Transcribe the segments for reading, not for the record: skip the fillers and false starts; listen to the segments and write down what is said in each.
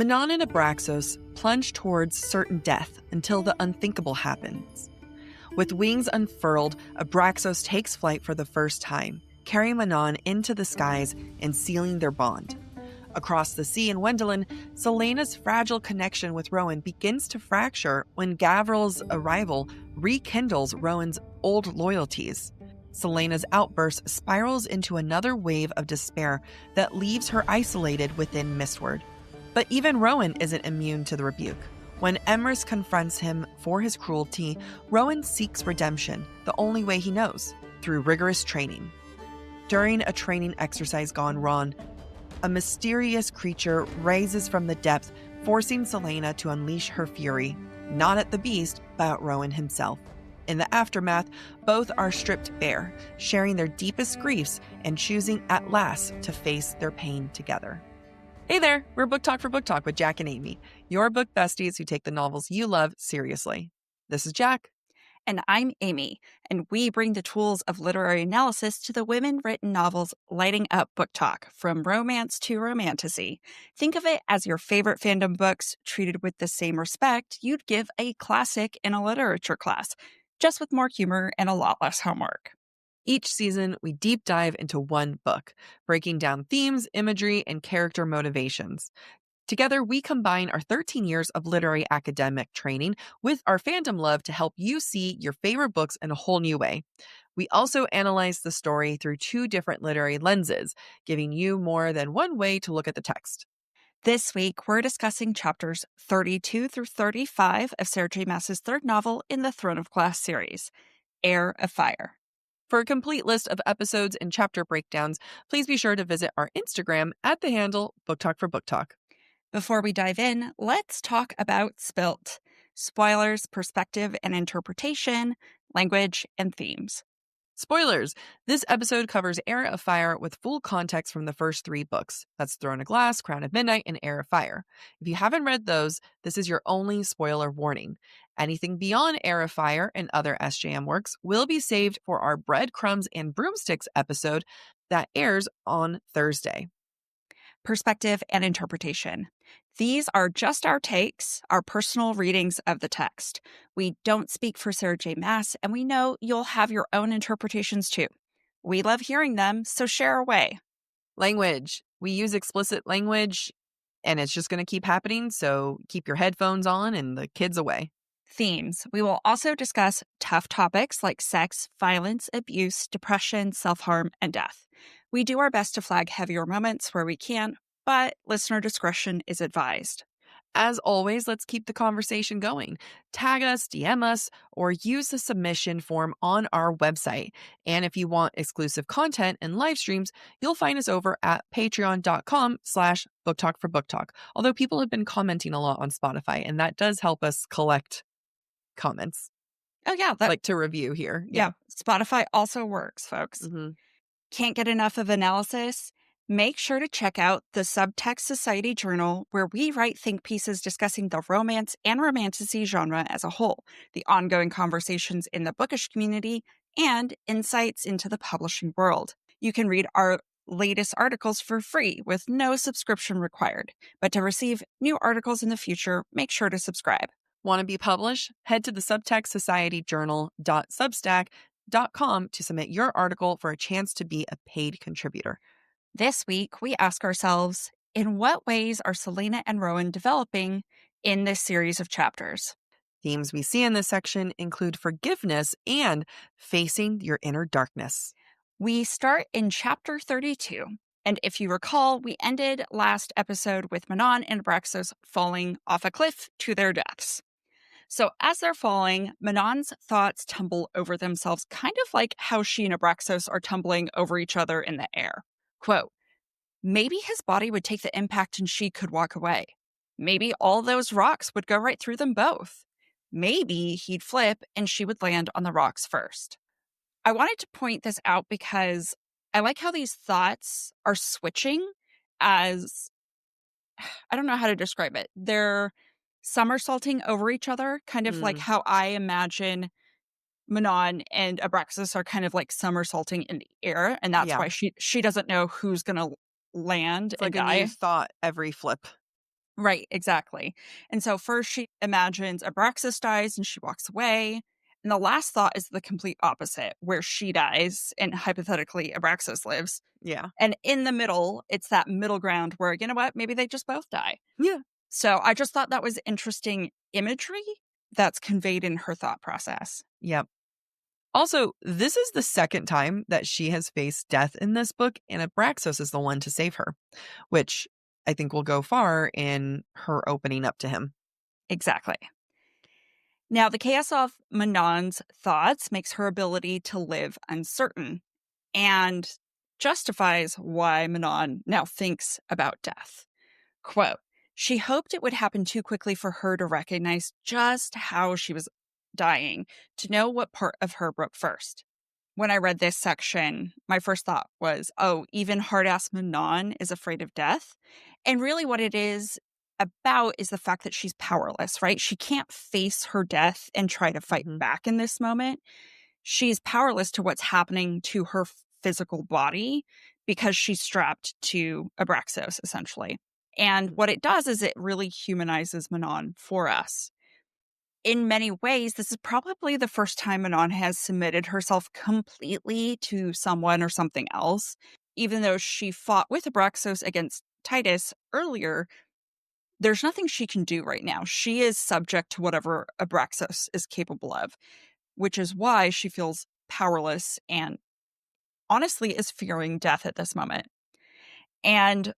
Manon and Abraxos plunge towards certain death until the unthinkable happens. With wings unfurled, Abraxos takes flight for the first time, carrying Manon into the skies and sealing their bond. Across the sea in Wendelin, Celaena's fragile connection with Rowan begins to fracture when Gavril's arrival rekindles Rowan's old loyalties. Celaena's outburst spirals into another wave of despair that leaves her isolated within Mistward. But even Rowan isn't immune to the rebuke. When Emrys confronts him for his cruelty, Rowan seeks redemption, the only way he knows, through rigorous training. During a training exercise gone wrong, a mysterious creature rises from the depths, forcing Celaena to unleash her fury, not at the beast, but at Rowan himself. In the aftermath, both are stripped bare, sharing their deepest griefs and choosing at last to face their pain together. Hey there, we're Book Talk for Book Talk with Jack and Amy, your book besties who take the novels you love seriously. This is Jack. And I'm Amy, and we bring the tools of literary analysis to the women-written novels lighting up book talk, from romance to romantasy. Think of it as your favorite fandom books treated with the same respect you'd give a classic in a literature class, just with more humor and a lot less homework. Each season, we deep dive into one book, breaking down themes, imagery, and character motivations. Together, we combine our 13 years of literary academic training with our fandom love to help you see your favorite books in a whole new way. We also analyze the story through two different literary lenses, giving you more than one way to look at the text. This week, we're discussing chapters 32 through 35 of Sarah J. Maas's third novel in the Throne of Glass series, Heir of Fire. For a complete list of episodes and chapter breakdowns, please be sure to visit our Instagram at the handle BookTok for Book Talk. Before we dive in, let's talk about S.P.I.L.T. Spoilers, perspective and interpretation, language, and themes. Spoilers! This episode covers Heir of Fire with full context from the first three books. That's Throne of Glass, Crown of Midnight, and Heir of Fire. If you haven't read those, this is your only spoiler warning. Anything beyond Heir of Fire and other SJM works will be saved for our Breadcrumbs and Broomsticks episode that airs on Thursday. Perspective and interpretation. These are just our takes, our personal readings of the text. We don't speak for Sarah J. Maas, and we know you'll have your own interpretations too. We love hearing them, so share away. Language. We use explicit language, and it's just going to keep happening, so keep your headphones on and the kids away. Themes. We will also discuss tough topics like sex, violence, abuse, depression, self-harm, and death. We do our best to flag heavier moments where we can, but listener discretion is advised. As always, let's keep the conversation going. Tag us, DM us, or use the submission form on our website. And if you want exclusive content and live streams, you'll find us over at patreon.com/booktalkforbooktalk. Although people have been commenting a lot on Spotify, and that does help us collect comments. Oh, yeah. Like to review here. Yeah. Spotify also works, folks. Mm-hmm. Can't get enough of analysis? Make sure to check out the Subtext Society Journal, where we write think pieces discussing the romance and romantasy genre as a whole, the ongoing conversations in the bookish community, and insights into the publishing world. You can read our latest articles for free with no subscription required. But to receive new articles in the future, make sure to subscribe. Want to be published? Head to the subtextsocietyjournal.substack.com to submit your article for a chance to be a paid contributor. This week, we ask ourselves, in what ways are Celaena and Rowan developing in this series of chapters? Themes we see in this section include forgiveness and facing your inner darkness. We start in chapter 32. And if you recall, we ended last episode with Manon and Abraxos falling off a cliff to their deaths. So as they're falling, Manon's thoughts tumble over themselves, kind of like how she and Abraxos are tumbling over each other in the air. Quote, maybe his body would take the impact and she could walk away. Maybe all those rocks would go right through them both. Maybe he'd flip and she would land on the rocks first. I wanted to point this out because I like how these thoughts are switching as, I don't know how to describe it. They're somersaulting over each other, kind of like how I imagine Manon and Abraxos are kind of like somersaulting in the air, and that's why she doesn't know who's going to land it's and like die. a new thought every flip. Right, exactly. And so first she imagines Abraxas dies and she walks away. And the last thought is the complete opposite, where she dies and hypothetically Abraxas lives. Yeah. And in the middle, it's that middle ground where, you know what, maybe they just both die. Yeah. So I just thought that was interesting imagery that's conveyed in her thought process. Yep. Also, this is the second time that she has faced death in this book, and Abraxos is the one to save her, which I think will go far in her opening up to him. Exactly. Now, the chaos of Manon's thoughts makes her ability to live uncertain and justifies why Manon now thinks about death. Quote, she hoped it would happen too quickly for her to recognize just how she was dying, to know what part of her broke first. When I read this section, my first thought was, oh, even hard ass Manon is afraid of death. And really, what it is about is the fact that she's powerless, right? She can't face her death and try to fight Mhm. back in this moment. She's powerless to what's happening to her physical body because she's strapped to Abraxos, essentially. And what it does is it really humanizes Manon for us. In many ways, this is probably the first time Manon has submitted herself completely to someone or something else. Even though she fought with Abraxos against Titus earlier, there's nothing she can do right now. She is subject to whatever Abraxos is capable of, which is why she feels powerless and honestly is fearing death at this moment. And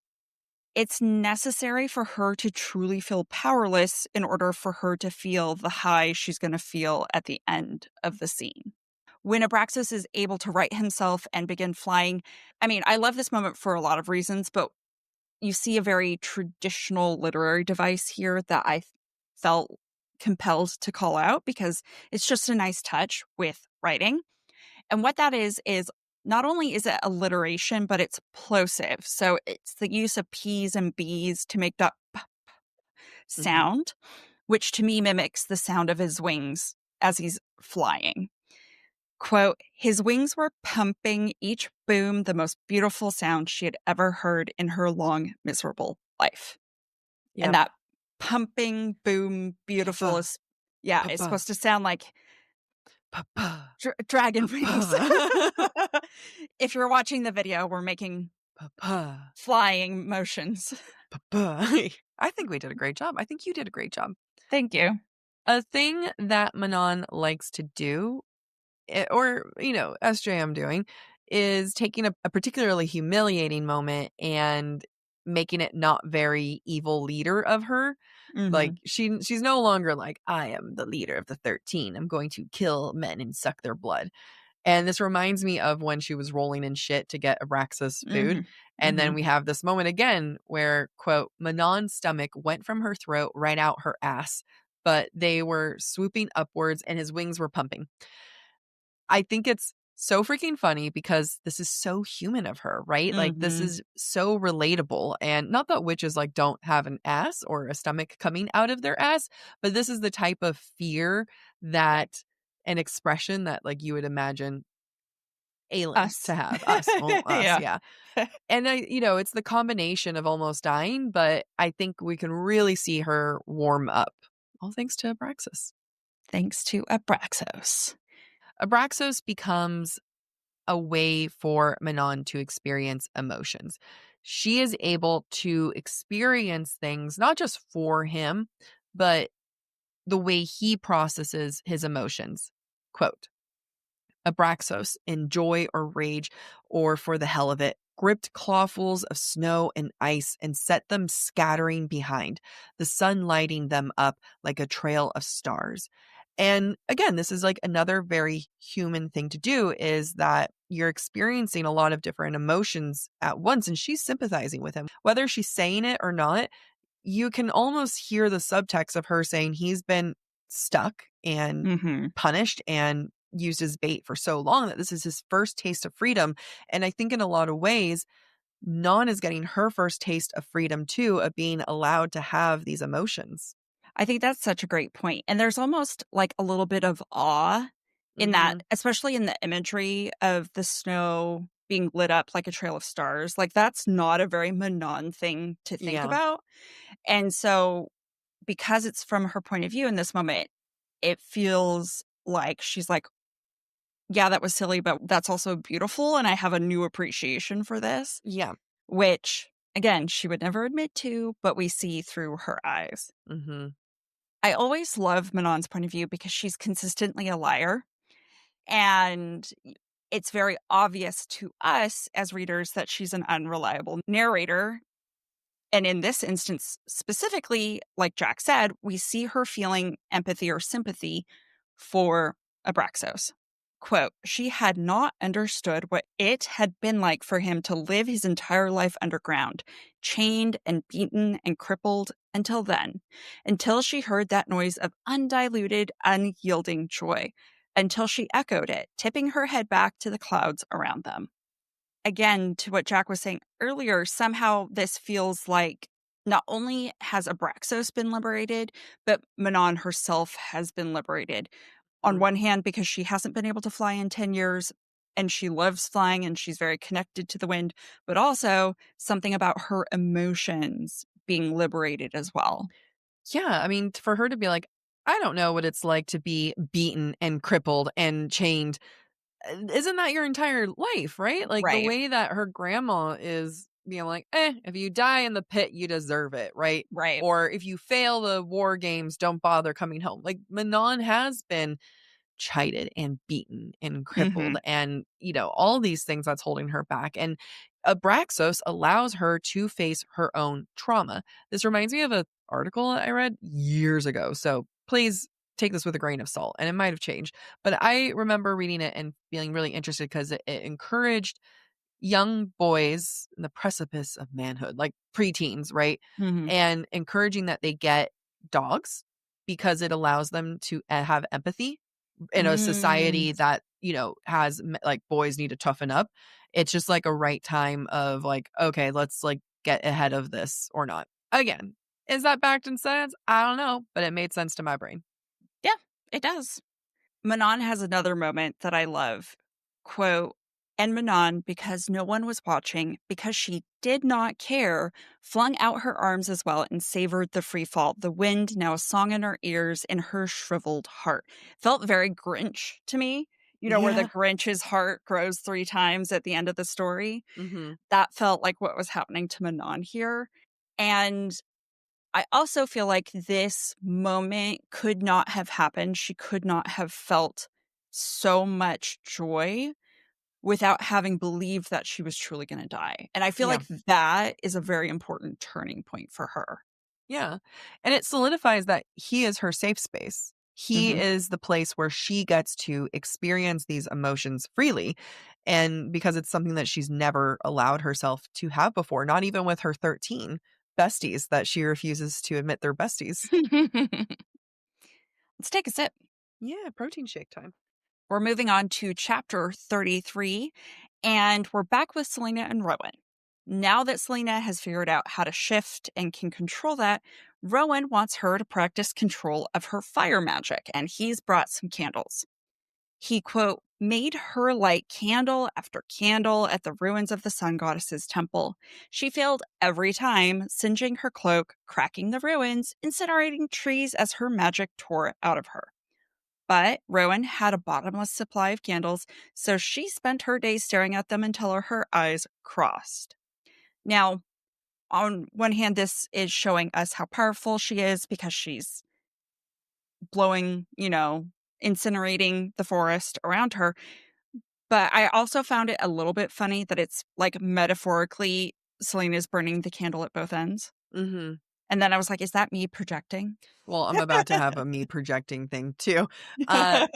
it's necessary for her to truly feel powerless in order for her to feel the high she's going to feel at the end of the scene. When Abraxas is able to right himself and begin flying, I mean, I love this moment for a lot of reasons, but you see a very traditional literary device here that I felt compelled to call out because it's just a nice touch with writing. And what that is not only is it alliteration, but it's plosive. So it's the use of P's and B's to make that Mhm. sound, which to me mimics the sound of his wings as he's flying. Quote, his wings were pumping each boom the most beautiful sound she had ever heard in her long, miserable life. And Yep. that pumping, boom, beautiful Pa, is, yeah, pa, it's pa, supposed to sound like pa, pa, dragon pa, wings. If you're watching the video, we're making pa, pa, flying motions. pa, pa. I think we did a great job. I think you did a great job. Thank you. A thing that Manon likes to do, or, SJM doing, is taking a particularly humiliating moment and making it not very evil leader of her. Like, Mhm. she's no longer like, I am the leader of the 13. I'm going to kill men and suck their blood. And this reminds me of when she was rolling in shit to get Abraxas food. Mhm. And then Mhm. we have this moment again where, quote, Manon's stomach went from her throat right out her ass, but they were swooping upwards and his wings were pumping. I think it's so freaking funny because this is so human of her, right? Like, this Mhm. is so relatable. And not that witches like don't have an ass or a stomach coming out of their ass, but this is the type of fear that an expression that like you would imagine Aelin Us. to have. Us. Well, us, Yeah. yeah. And it's the combination of almost dying, but I think we can really see her warm up. All thanks to Abraxas. Thanks to Abraxos. Abraxos becomes a way for Manon to experience emotions. She is able to experience things not just for him, but the way he processes his emotions. Quote, Abraxos, in joy or rage, or for the hell of it, gripped clawfuls of snow and ice and set them scattering behind, the sun lighting them up like a trail of stars. And again, this is like another very human thing to do is that you're experiencing a lot of different emotions at once, and she's sympathizing with him. Whether she's saying it or not, you can almost hear the subtext of her saying he's been stuck and Mhm. punished and used as bait for so long that this is his first taste of freedom. And I think in a lot of ways, Non is getting her first taste of freedom too, of being allowed to have these emotions. I think that's such a great point. And there's almost like a little bit of awe in that, Mhm. especially in the imagery of the snow being lit up like a trail of stars. Like, that's not a very Manon thing to think Yeah. about. And so because it's from her point of view in this moment, it feels like she's like, yeah, that was silly, but that's also beautiful. And I have a new appreciation for this, Yeah. which again, she would never admit to, but we see through her eyes. Mm-hmm. I always love Manon's point of view because she's consistently a liar. And it's very obvious to us as readers that she's an unreliable narrator. And in this instance specifically, like Jack said, we see her feeling empathy or sympathy for Abraxos. Quote, she had not understood what it had been like for him to live his entire life underground, chained and beaten and crippled until then, until she heard that noise of undiluted, unyielding joy, until she echoed it, tipping her head back to the clouds around them. Again, to what Jack was saying earlier, somehow this feels like not only has Abraxos been liberated, but Manon herself has been liberated. On one hand, because she hasn't been able to fly in 10 years and she loves flying and she's very connected to the wind, but also something about her emotions being liberated as well. Yeah, I mean, for her to be like, I don't know what it's like to be beaten and crippled and chained. Isn't that your entire life, right? Like the Right, way that her grandma is being like, if you die in the pit, you deserve it, right? right. Or if you fail the war games, don't bother coming home. Like Manon has been chided and beaten and crippled Hmm. and, all these things that's holding her back. And Abraxos allows her to face her own trauma. This reminds me of an article I read years ago. So please take this with a grain of salt, and it might have changed. But I remember reading it and feeling really interested because it encouraged young boys in the precipice of manhood, like preteens, right? Hmm. And encouraging that they get dogs because it allows them to have empathy in a society Mm. that, has like boys need to toughen up. It's just like a right time of like, okay, let's like get ahead of this or not. Again, is that backed in science? I don't know, but it made sense to my brain. Yeah, it does. Manon has another moment that I love. Quote, and Manon, because no one was watching, because she did not care, flung out her arms as well and savored the free fall, the wind now a song in her ears, in her shriveled heart. Felt very Grinch to me, where the Yeah. Grinch's heart grows 3 times at the end of the story. Hmm. That felt like what was happening to Manon here. And I also feel like this moment could not have happened. She could not have felt so much joy without having believed that she was truly going to die. And I feel Yeah. like that is a very important turning point for her. Yeah. And it solidifies that he is her safe space. He Mhm. is the place where she gets to experience these emotions freely. And because it's something that she's never allowed herself to have before, not even with her 13 besties that she refuses to admit they're besties. Let's take a sip. Yeah, protein shake time. We're moving on to chapter 33, and we're back with Selena and Rowan. Now that Selena has figured out how to shift and can control that, Rowan wants her to practice control of her fire magic, and he's brought some candles. He, quote, made her light candle after candle at the ruins of the sun goddess's temple. She failed every time, singeing her cloak, cracking the ruins, incinerating trees as her magic tore out of her. But Rowan had a bottomless supply of candles, so she spent her days staring at them until her eyes crossed. Now, on one hand, this is showing us how powerful she is because she's blowing, incinerating the forest around her. But I also found it a little bit funny that it's like metaphorically Selena's burning the candle at both ends. Hmm. And then I was like, is that me projecting? Well, I'm about to have a me projecting thing too. Uh,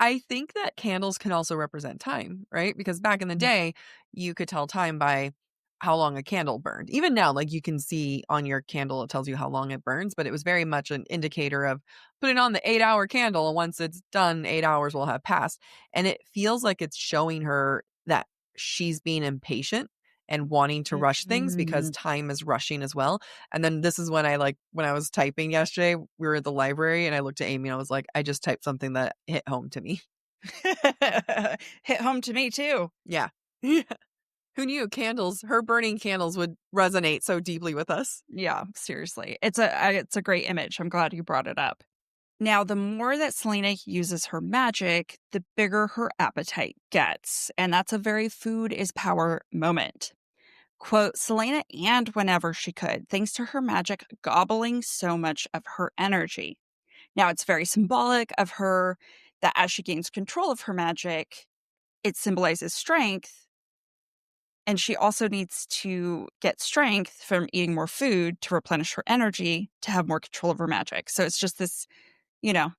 I think that candles can also represent time, right? Because back in the day, you could tell time by how long a candle burned. Even now, like you can see on your candle, it tells you how long it burns, but it was very much an indicator of putting on the 8-hour candle. And once it's done, 8 hours will have passed. And it feels like it's showing her that she's being impatient and wanting to rush things because Mm. time is rushing as well. And then this is when when I was typing yesterday, we were at the library and I looked at Amy and I was like, I just typed something that hit home to me. Hit home to me too. Yeah. Yeah. Who knew candles, her burning candles would resonate so deeply with us? Yeah, seriously. It's a great image. I'm glad you brought it up. Now, the more that Selena uses her magic, the bigger her appetite gets. And that's a very food is power moment. Quote, Selena and whenever she could, thanks to her magic gobbling so much of her energy. Now, it's very symbolic of her that as she gains control of her magic, it symbolizes strength. And she also needs to get strength from eating more food to replenish her energy to have more control of her magic. So it's just this, you know,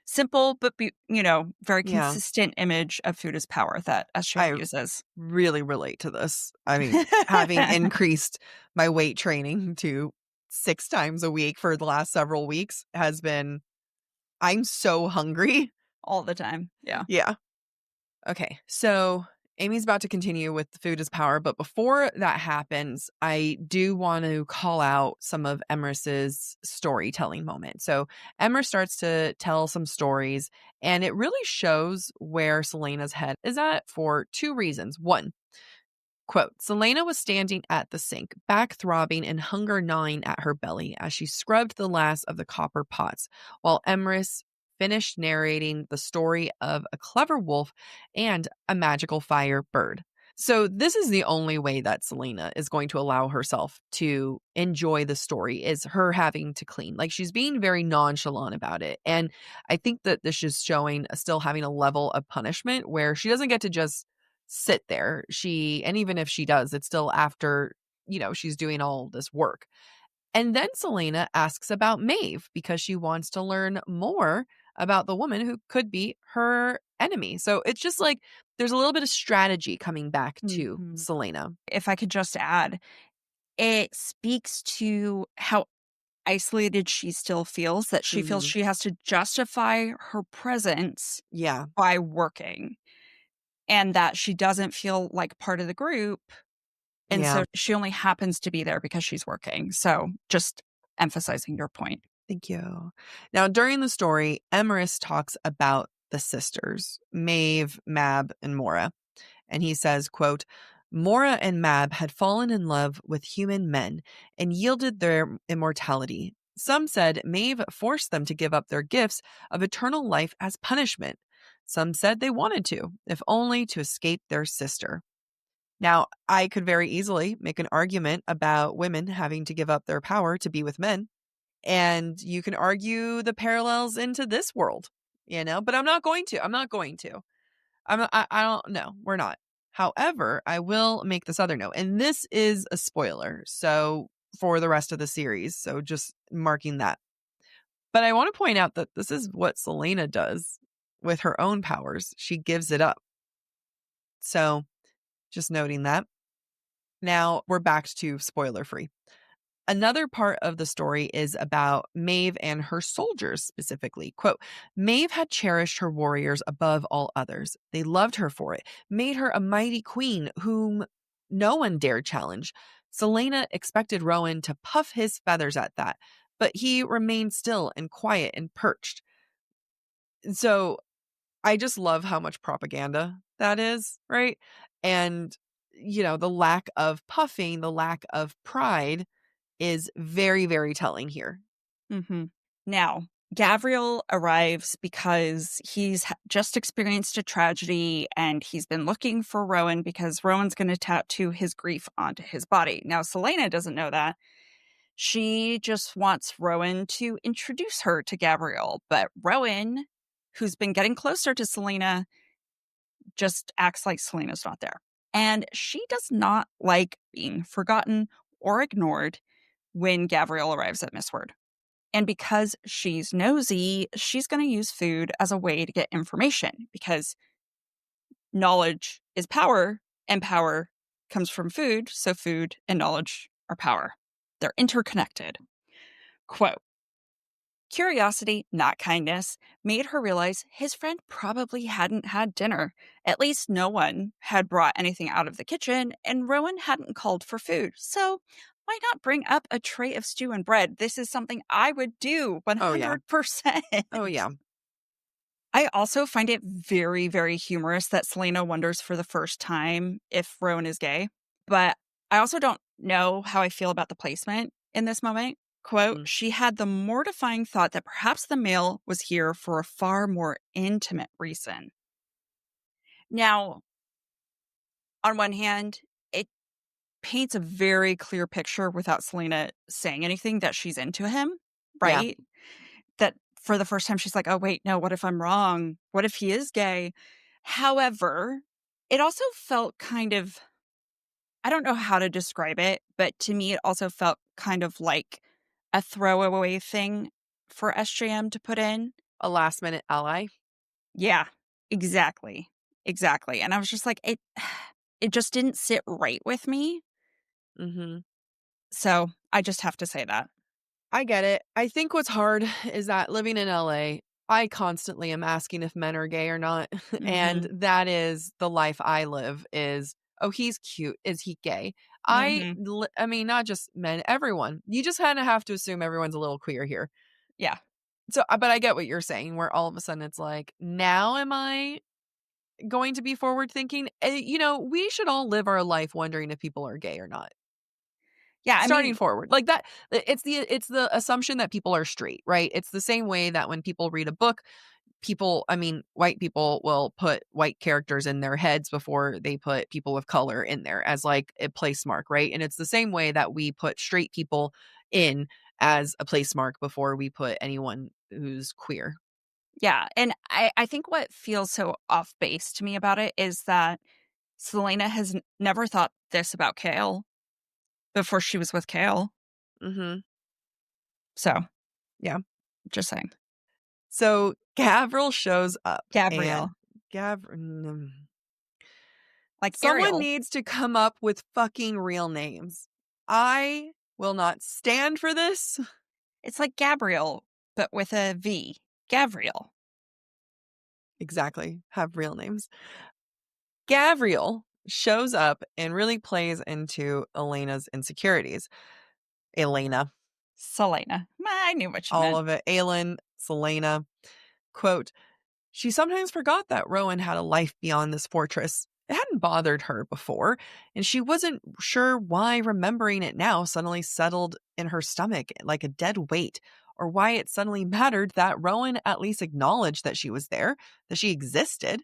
simple but very Yeah, consistent image of food as power that S.P.I.L.T I uses. really relate to this. I mean, having increased my weight training to 6 times a week for the last several weeks has been I'm so hungry. All the time. Yeah. Yeah. Okay. So Amy's about to continue with the food is power, but before that happens, I do want to call out some of Emrys's storytelling moment. So Emrys starts to tell some stories, and it really shows where Selena's head is at for 2 reasons. One, quote, Selena was standing at the sink, back throbbing and hunger gnawing at her belly as she scrubbed the last of the copper pots, while Emrys finished narrating the story of a clever wolf and a magical fire bird. So this is the only way that Selena is going to allow herself to enjoy the story is her having to clean. Like she's being very nonchalant about it. And I think that this is showing still having a level of punishment where she doesn't get to just sit there. And even if she does, it's still after, she's doing all this work. And then Selena asks about Maeve because she wants to learn more about the woman who could be her enemy. So it's just like there's a little bit of strategy coming back to Mhm. Selena. If I could just add, it speaks to how isolated she still feels, that she feels Mhm. she has to justify her presence Yeah. by working, and that she doesn't feel like part of the group. And Yeah. so she only happens to be there because she's working. So just emphasizing your point. Thank you. Now, during the story, Emerus talks about the sisters, Maeve, Mab, and Mora. And he says, quote, Mora and Mab had fallen in love with human men and yielded their immortality. Some said Maeve forced them to give up their gifts of eternal life as punishment. Some said they wanted to, if only to escape their sister. Now, I could very easily make an argument about women having to give up their power to be with men. And you can argue the parallels into this world, but I'm not going to. I'm not going to. I don't know. We're not. However, I will make this other note, and this is a spoiler. So for the rest of the series, so just marking that. But I want to point out that this is what Selena does with her own powers. She gives it up. So just noting that. Now we're back to spoiler free. Another part of the story is about Maeve and her soldiers specifically. Quote, Maeve had cherished her warriors above all others. They loved her for it, made her a mighty queen whom no one dared challenge. Selena expected Rowan to puff his feathers at that, but he remained still and quiet and perched. So I just love how much propaganda that is, right? And, the lack of puffing, the lack of pride is very, very telling here. Mm-hmm. Now, Gavriel arrives because he's just experienced a tragedy and he's been looking for Rowan because Rowan's going to tattoo his grief onto his body. Now, Selena doesn't know that. She just wants Rowan to introduce her to Gavriel. But Rowan, who's been getting closer to Selena, just acts like Selena's not there. And she does not like being forgotten or ignored when Gavriel arrives at Mistward. And because she's nosy, she's going to use food as a way to get information because knowledge is power and power comes from food. So food and knowledge are power. They're interconnected. Quote, curiosity, not kindness, made her realize his friend probably hadn't had dinner. At least no one had brought anything out of the kitchen, and Rowan hadn't called for food. So why not bring up a tray of stew and bread? This is something I would do Oh, yeah. 100%. Oh, yeah. I also find it very, very humorous that Selena wonders for the first time if Rowan is gay. But I also don't know how I feel about the placement in this moment. Quote, Mm. she had the mortifying thought that perhaps the male was here for a far more intimate reason. Now, on one hand, it paints a very clear picture without Selena saying anything that she's into him, Yeah. right? That for the first time, she's like, oh, wait, no, what if I'm wrong? What if he is gay? However, it also felt kind of, I don't know how to describe it, but to me, it also felt kind of like a throwaway thing for SJM to put in. A last minute ally. Yeah, exactly. Exactly. And I was just like, it just didn't sit right with me. Mm-hmm. So I just have to say that. I get it. I think what's hard is that living in LA, I constantly am asking if men are gay or not. And Mm-hmm. that is the life I live is, oh, he's cute. Is he gay? Mm-hmm. I mean, not just men, everyone. You just kind of have to assume everyone's a little queer here. Yeah. So, but I get what you're saying, where all of a sudden it's like, now am I going to be forward thinking? We should all live our life wondering if people are gay or not. Yeah. I Starting mean, forward like that, it's the assumption that people are straight, right? It's the same way that when people read a book, white people will put white characters in their heads before they put people of color in there as like a place mark, right? And it's the same way that we put straight people in as a place mark before we put anyone who's queer. yeah. And I think what feels so off base to me about it is that Selena has never thought this about Kale before she was with Kale. Mm-hmm. So, Yeah. just saying. So Gavril shows up and Gabrielle, Gavril. like Someone Ariel. needs to come up with fucking real names. I will not stand for this. It's like Gabrielle, but with a V. Gavriel. Exactly. Have real names. Gavriel shows up and really plays into Elena's insecurities. Elena, Selena. I knew what you all meant. of it. Aelin, Selena. Quote, she sometimes forgot that Rowan had a life beyond this fortress. It hadn't bothered her before, and she wasn't sure why remembering it now suddenly settled in her stomach like a dead weight, or why it suddenly mattered that Rowan at least acknowledged that she was there, that she existed.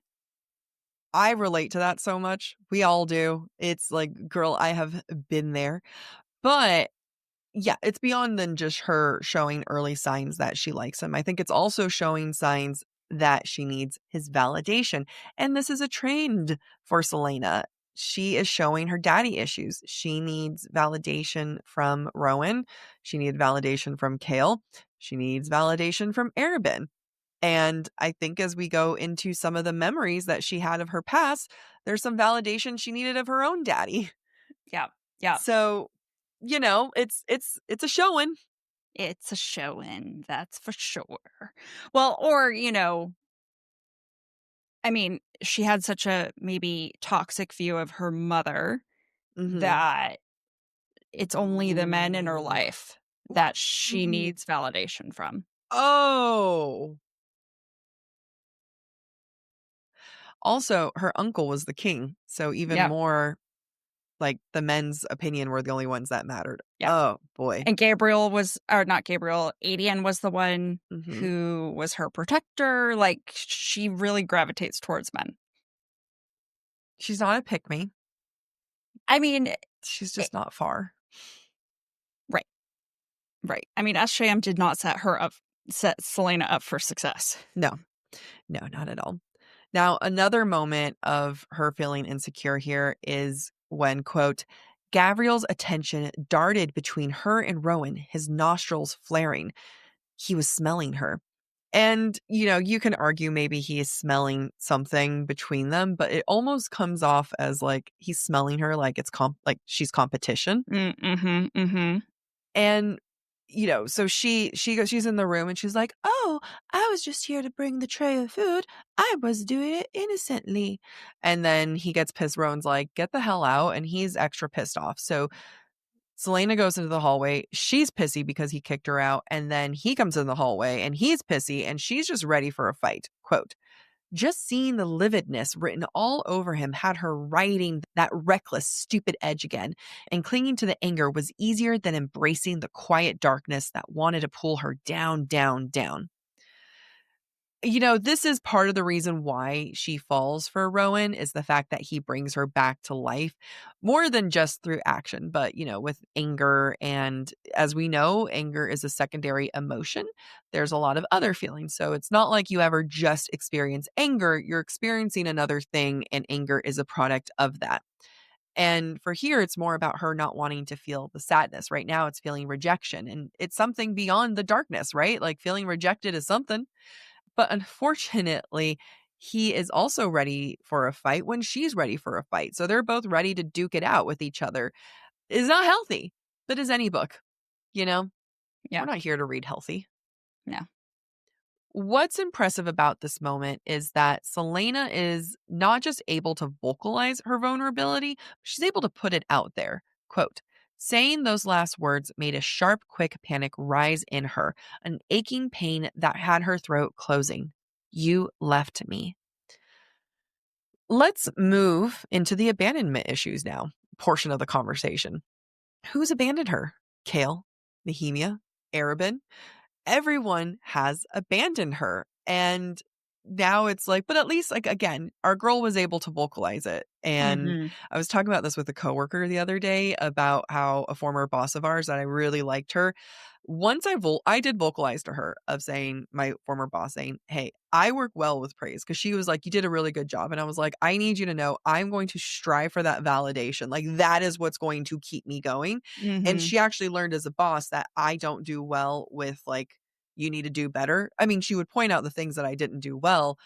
I relate to that so much. We all do. It's like, girl, I have been there. But yeah, it's beyond than just her showing early signs that she likes him. I think it's also showing signs that she needs his validation. And this is a trend for Selena. She is showing her daddy issues. She needs validation from Rowan. She needs validation from Kale. She needs validation from Arabin. And I think as we go into some of the memories that she had of her past, there's some validation she needed of her own daddy. Yeah. Yeah. So, it's a showing. It's a showing, that's for sure. Well, or, I mean, she had such a maybe toxic view of her mother Mhm. that it's only the men in her life that she needs validation from. Oh. Also, her uncle was the king, so even Yep. more like the men's opinion were the only ones that mattered. Yep. Oh boy. And Gabriel was, or not Gabriel, Adian was the one Mhm. who was her protector. Like, she really gravitates towards men. She's not a pick me. I mean, She's it, just not far. right, right. I mean, SJM did not set Selena up for success. No. No, not at all. Now, another moment of her feeling insecure here is when, quote, Gabriel's attention darted between her and Rowan, his nostrils flaring. He was smelling her. And, you can argue maybe he is smelling something between them, but it almost comes off as like he's smelling her like like she's competition. Mm-hmm, mm-hmm. And so she goes, she's in the room and she's like, "Oh, I was just here to bring the tray of food. I was doing it innocently." And then he gets pissed. Rowan's like, "Get the hell out." And he's extra pissed off. So Selena goes into the hallway. She's pissy because he kicked her out. And then he comes in the hallway and he's pissy and she's just ready for a fight. Quote, just seeing the lividness written all over him had her riding that reckless, stupid edge again, and clinging to the anger was easier than embracing the quiet darkness that wanted to pull her down, down, down. This is part of the reason why she falls for Rowan is the fact that he brings her back to life more than just through action, but, with anger. And as we know, anger is a secondary emotion. There's a lot of other feelings. So it's not like you ever just experience anger. You're experiencing another thing, and anger is a product of that. And for here, it's more about her not wanting to feel the sadness. Right now, it's feeling rejection, and it's something beyond the darkness, right? Like feeling rejected is something. But unfortunately, he is also ready for a fight when she's ready for a fight. So they're both ready to duke it out with each other. It's not healthy, but is any book, you know? Yeah. We're not here to read healthy. No. What's impressive about this moment is that Selena is not just able to vocalize her vulnerability, she's able to put it out there. Quote, saying those last words made a sharp, quick panic rise in her, an aching pain that had her throat closing. You left me. Let's move into the abandonment issues now, portion of the conversation. Who's abandoned her? Kale, Nehemia, Arabin? Everyone has abandoned her. And now it's like, but at least, like, again, our girl was able to vocalize it. And Mm-hmm. I was talking about this with a coworker the other day about how a former boss of ours that I really liked her. Once I did vocalize to her of saying, my former boss saying, hey, I work well with praise, because she was like, you did a really good job. And I was like, I need you to know I'm going to strive for that validation. Like, that is what's going to keep me going. And Mm-hmm. she actually learned as a boss that I don't do well with, like, you need to do better. I mean, she would point out the things that I didn't do well,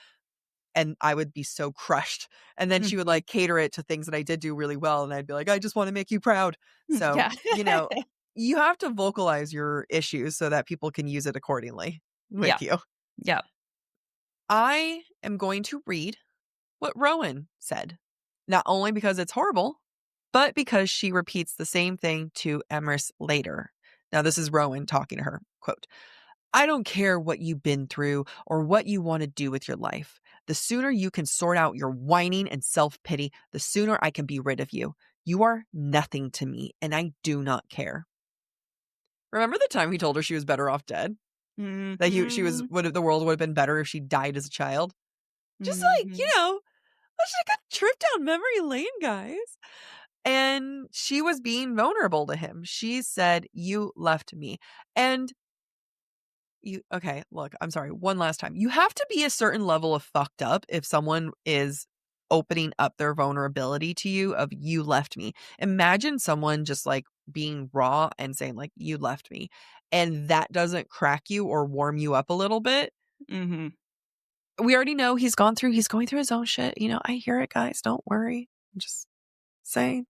and I would be so crushed. And then she would Mm-hmm. like cater it to things that I did do really well. And I'd be like, I just want to make you proud. So, Yeah. you have to vocalize your issues so that people can use it accordingly Yeah. with you. Yeah. I am going to read what Rowan said, not only because it's horrible, but because she repeats the same thing to Emrys later. Now, this is Rowan talking to her. Quote, I don't care what you've been through or what you want to do with your life. The sooner you can sort out your whining and self-pity, the sooner I can be rid of you. You are nothing to me, and I do not care. Remember the time he told her she was better off dead? That Mm-hmm. the world would have been better if she died as a child? Just like, Mm-hmm. let's take a trip down memory lane, guys. And she was being vulnerable to him. She said, you left me. And okay, look, I'm sorry. One last time. You have to be a certain level of fucked up if someone is opening up their vulnerability to you of you left me. Imagine someone just like being raw and saying like you left me, and that doesn't crack you or warm you up a little bit. Mm-hmm. We already know he's going through his own shit. I hear it, guys. Don't worry. I'm just saying.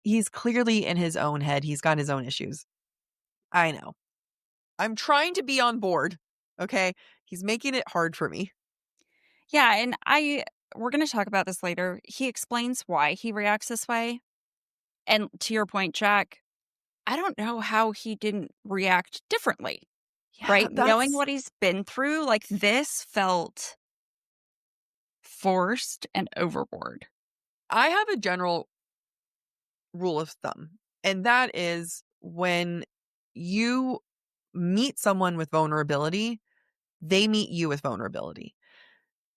He's clearly in his own head. He's got his own issues. I know. I'm trying to be on board. Okay. He's making it hard for me. Yeah, and we're going to talk about this later. He explains why he reacts this way. And to your point, Jack, I don't know how he didn't react differently, Yeah, right? Knowing what he's been through, like this felt forced and overboard. I have a general rule of thumb, and that is when you meet someone with vulnerability, they meet you with vulnerability.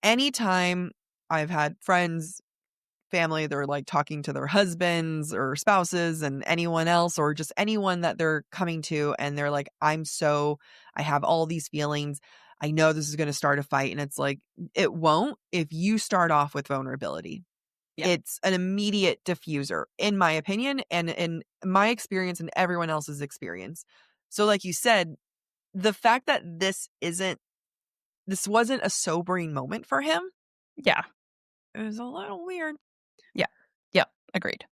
Anytime I've had friends, family, they're like talking to their husbands or spouses and anyone else, or just anyone that they're coming to, and they're like, I have all these feelings. I know this is going to start a fight. And it's like, it won't if you start off with vulnerability. Yeah. It's an immediate diffuser, in my opinion, and in my experience and everyone else's experience. So, like you said, the fact that this wasn't a sobering moment for him, Yeah. it was a little weird. Yeah. Yeah. Agreed.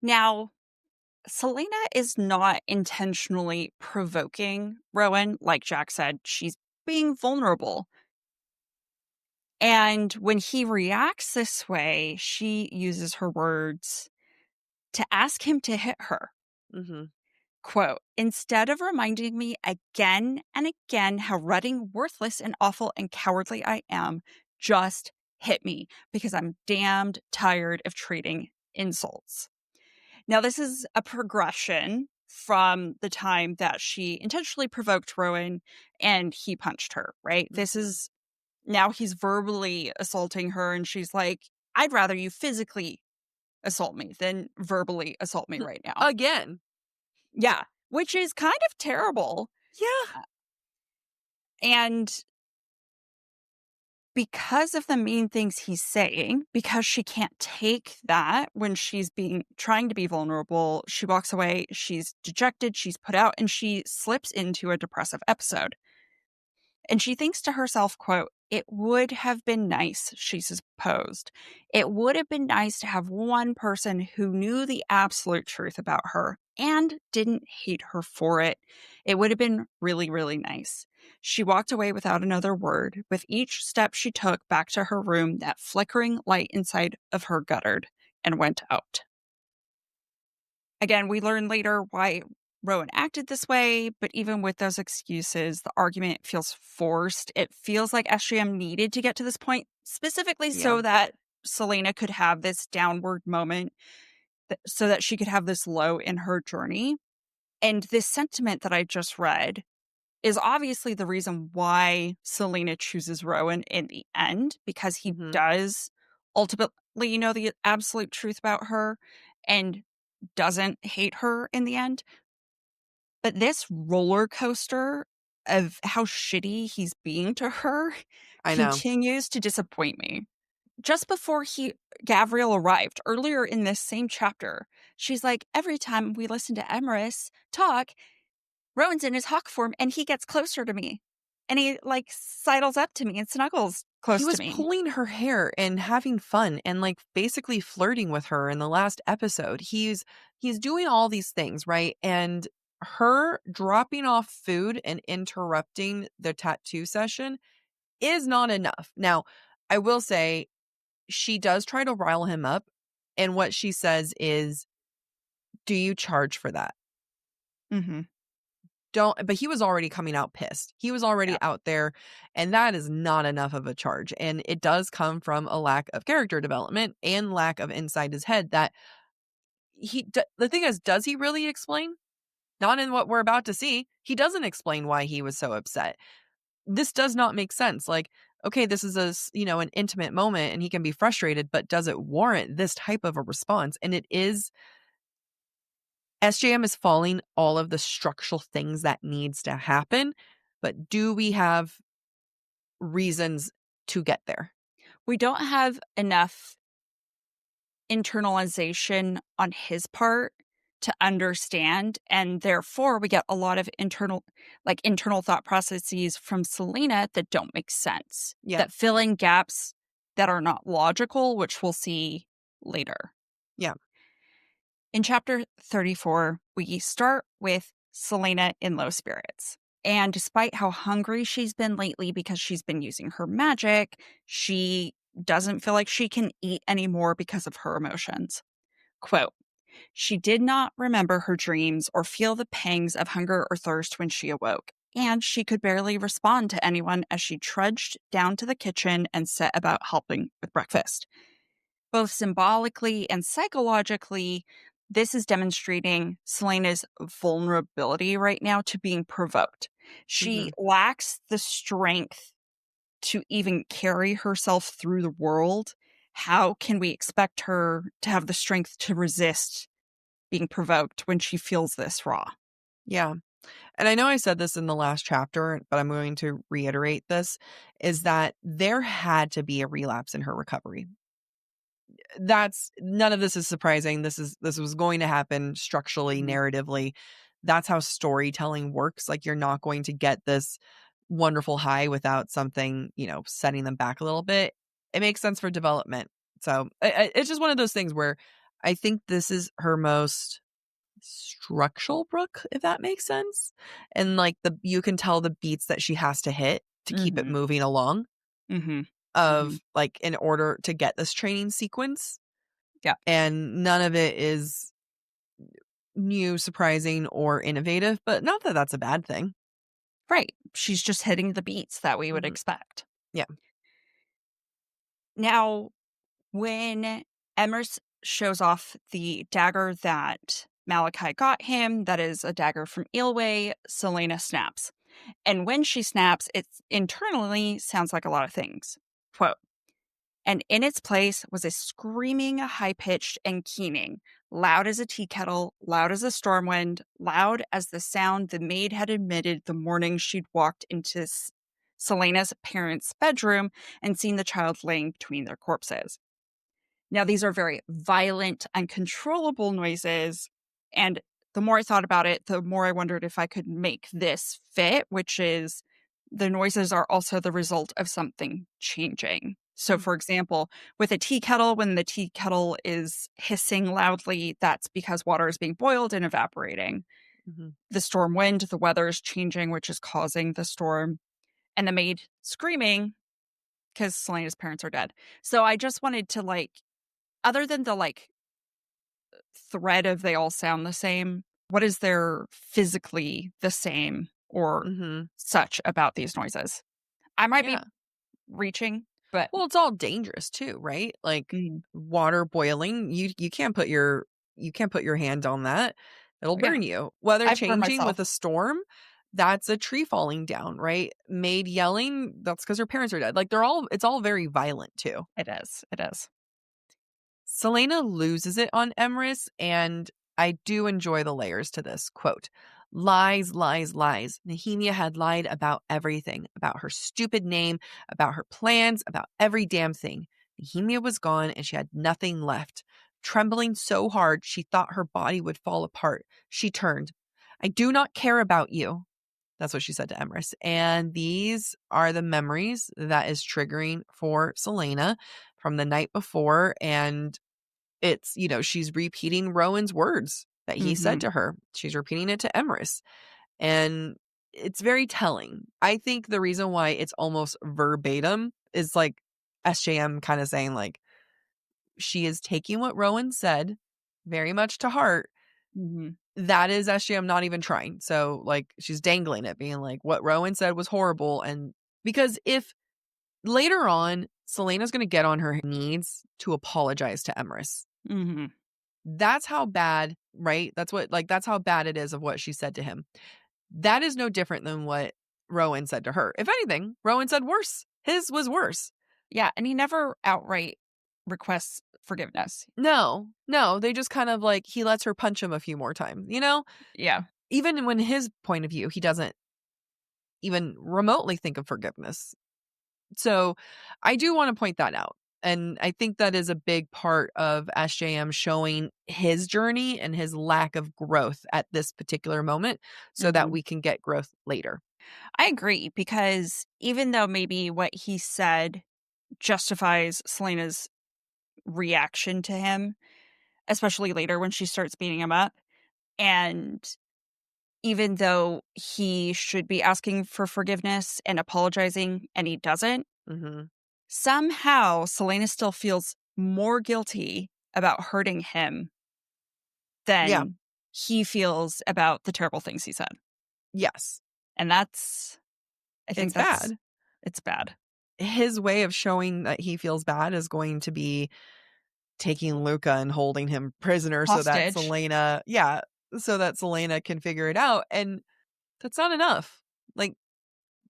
Now, Selena is not intentionally provoking Rowan. Like Jack said, she's being vulnerable. And when he reacts this way, she uses her words to ask him to hit her. Mm-hmm. Quote, instead of reminding me again and again how rutting, worthless, and awful and cowardly I am, just hit me because I'm damned tired of trading insults. Now, this is a progression from the time that she intentionally provoked Rowan and he punched her, right? This is now he's verbally assaulting her, and she's like, I'd rather you physically assault me than verbally assault me right now. Again. Yeah, which is kind of terrible. Yeah. And because of the mean things he's saying, because she can't take that when she's trying to be vulnerable, she walks away, she's dejected, she's put out, and she slips into a depressive episode. And she thinks to herself, quote, it would have been nice, she supposed. It would have been nice to have one person who knew the absolute truth about her and didn't hate her for it. It would have been really, really nice. She walked away without another word. With each step she took back to her room, that flickering light inside of her guttered and went out. Again, we learn later why Rowan acted this way, but even with those excuses, the argument feels forced. It feels like SJM needed to get to this point specifically Yeah. so that Selena could have this downward moment, so that she could have this low in her journey. And this sentiment that I just read is obviously the reason why Selena chooses Rowan in the end, because he Mhm. does ultimately know the absolute truth about her and doesn't hate her in the end. But this roller coaster of how shitty he's being to her I know. continues to disappoint me. Just before Gavriel arrived, earlier in this same chapter, she's like, every time we listen to Emerus talk, Rowan's in his hawk form and he gets closer to me. And he like sidles up to me and snuggles He close to was me. pulling her hair and having fun and like basically flirting with her in the last episode. He's doing all these things, right? And her dropping off food and interrupting the tattoo session is not enough. Now, I will say she does try to rile him up, and what she says is, "Do you charge for that?" Mm-hmm. Don't but he was already coming out pissed. He was already Yeah. out there, and that is not enough of a charge, and it does come from a lack of character development and lack of inside his head that the thing is, does he really explain? Not in what we're about to see. He doesn't explain why he was so upset. This does not make sense. Like, okay, this is an intimate moment and he can be frustrated, but does it warrant this type of a response? And it is SJM is following all of the structural things that needs to happen, but do we have reasons to get there? We don't have enough internalization on his part to understand, and therefore we get a lot of internal thought processes from Selena that don't make sense, Yeah. that fill in gaps that are not logical, which we'll see later. Yeah. In chapter 34, we start with Selena in low spirits. And despite how hungry she's been lately because she's been using her magic, she doesn't feel like she can eat anymore because of her emotions. Quote, she did not remember her dreams or feel the pangs of hunger or thirst when she awoke, and she could barely respond to anyone as she trudged down to the kitchen and set about helping with breakfast. Both symbolically and psychologically, this is demonstrating Selena's vulnerability right now to being provoked. She Mhm. lacks the strength to even carry herself through the world. How can we expect her to have the strength to resist being provoked when she feels this raw? Yeah. And I know I said this in the last chapter, but I'm going to reiterate this, is that there had to be a relapse in her recovery. That's none of this is surprising. This was going to happen structurally, Mhm. narratively. That's how storytelling works. Like you're not going to get this wonderful high without something, setting them back a little bit. It makes sense for development. So it's just one of those things where I think this is her most structural book, if that makes sense. And like you can tell the beats that she has to hit to keep it Mhm. moving along Mhm. Mhm. of like in order to get this training sequence. Yeah. And none of it is new, surprising, or innovative, but not that that's a bad thing. Right. She's just hitting the beats that we would Mhm. expect. Yeah. Now, when Emrys shows off the dagger that Malachi got him, that is a dagger from Eelway, Selena snaps. And when she snaps, it internally sounds like a lot of things. Quote, and in its place was a screaming, high pitched and keening, loud as a tea kettle, loud as a storm wind, loud as the sound the maid had emitted the morning she'd walked into Selena's parents' bedroom and seen the child laying between their corpses. Now, these are very violent, uncontrollable noises. And the more I thought about it, the more I wondered if I could make this fit, which is the noises are also the result of something changing. So, for example, with a tea kettle, when the tea kettle is hissing loudly, that's because water is being boiled and evaporating. Mm-hmm. The storm wind, the weather is changing, which is causing the storm. And the maid screaming because Selena's parents are dead. So I just wanted to other than the thread of they all sound the same, what is there physically the same or Mm-hmm. such about these noises? I might be Yeah. reaching, but Well, it's all dangerous too, right? Like mm, water boiling, you can't put your hand on that. It'll yeah, burn you. Weather I've burned changing with myself. a storm, that's a tree falling down, right? Maid yelling, that's because her parents are dead. Like it's all very violent too. It is. It is. Selena loses it on Emrys, and I do enjoy the layers to this. Quote, lies, lies, lies. Nehemia had lied about everything, about her stupid name, about her plans, about every damn thing. Nehemia was gone, and she had nothing left. Trembling so hard, she thought her body would fall apart. She turned. I do not care about you. That's what she said to Emrys. And these are the memories that is triggering for Selena from the night before. And it's, she's repeating Rowan's words that he Hmm. said to her. She's repeating it to Emrys. And it's very telling. I think the reason why it's almost verbatim is like SJM kind of saying, like, she is taking what Rowan said very much to heart. Hmm. That is SJM not even trying. So, like, she's dangling it, being like, what Rowan said was horrible. And because if later on, Selena's going to get on her knees to apologize to Emrys. Hmm. That's how bad, right? That's how bad it is of what she said to him. That is no different than what Rowan said to her. If anything, Rowan said worse. His was worse. Yeah. And he never outright requests forgiveness. No, they just kind of he lets her punch him a few more times, Yeah. Even when his point of view, he doesn't even remotely think of forgiveness. So I do want to point that out. And I think that is a big part of SJM showing his journey and his lack of growth at this particular moment so that Hmm. we can get growth later. I agree because even though maybe what he said justifies Selena's reaction to him, especially later when she starts beating him up. And even though he should be asking for forgiveness and apologizing and he doesn't, Mm-hmm. somehow Selena still feels more guilty about hurting him Yeah. than he feels about the terrible things he said. Yes. And I think It's bad. it's bad. His way of showing that he feels bad is going to be taking Luca and holding him prisoner Hostage. so that Selena can figure it out. And that's not enough. Like,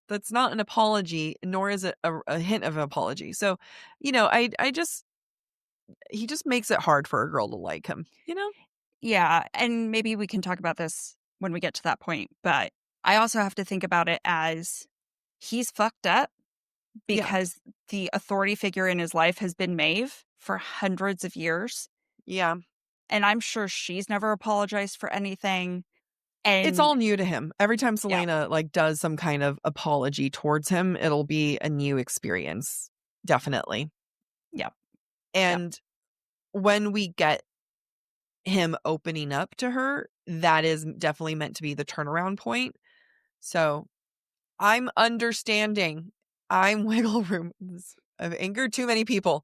that's not an apology, nor is it a hint of an apology. So, he just makes it hard for a girl to like him. Yeah. And maybe we can talk about this when we get to that point. But I also have to think about it as he's fucked up Yeah. because the authority figure in his life has been Maeve for hundreds of years. Yeah. And I'm sure she's never apologized for anything. It's And all new to him. Every time yeah, Selena does some kind of apology towards him, it'll be a new experience. Definitely. yeah, yeah. And when we get him opening up to her, that is definitely meant to be the turnaround point. So I'm understanding. I'm wiggle room. I've angered too many people.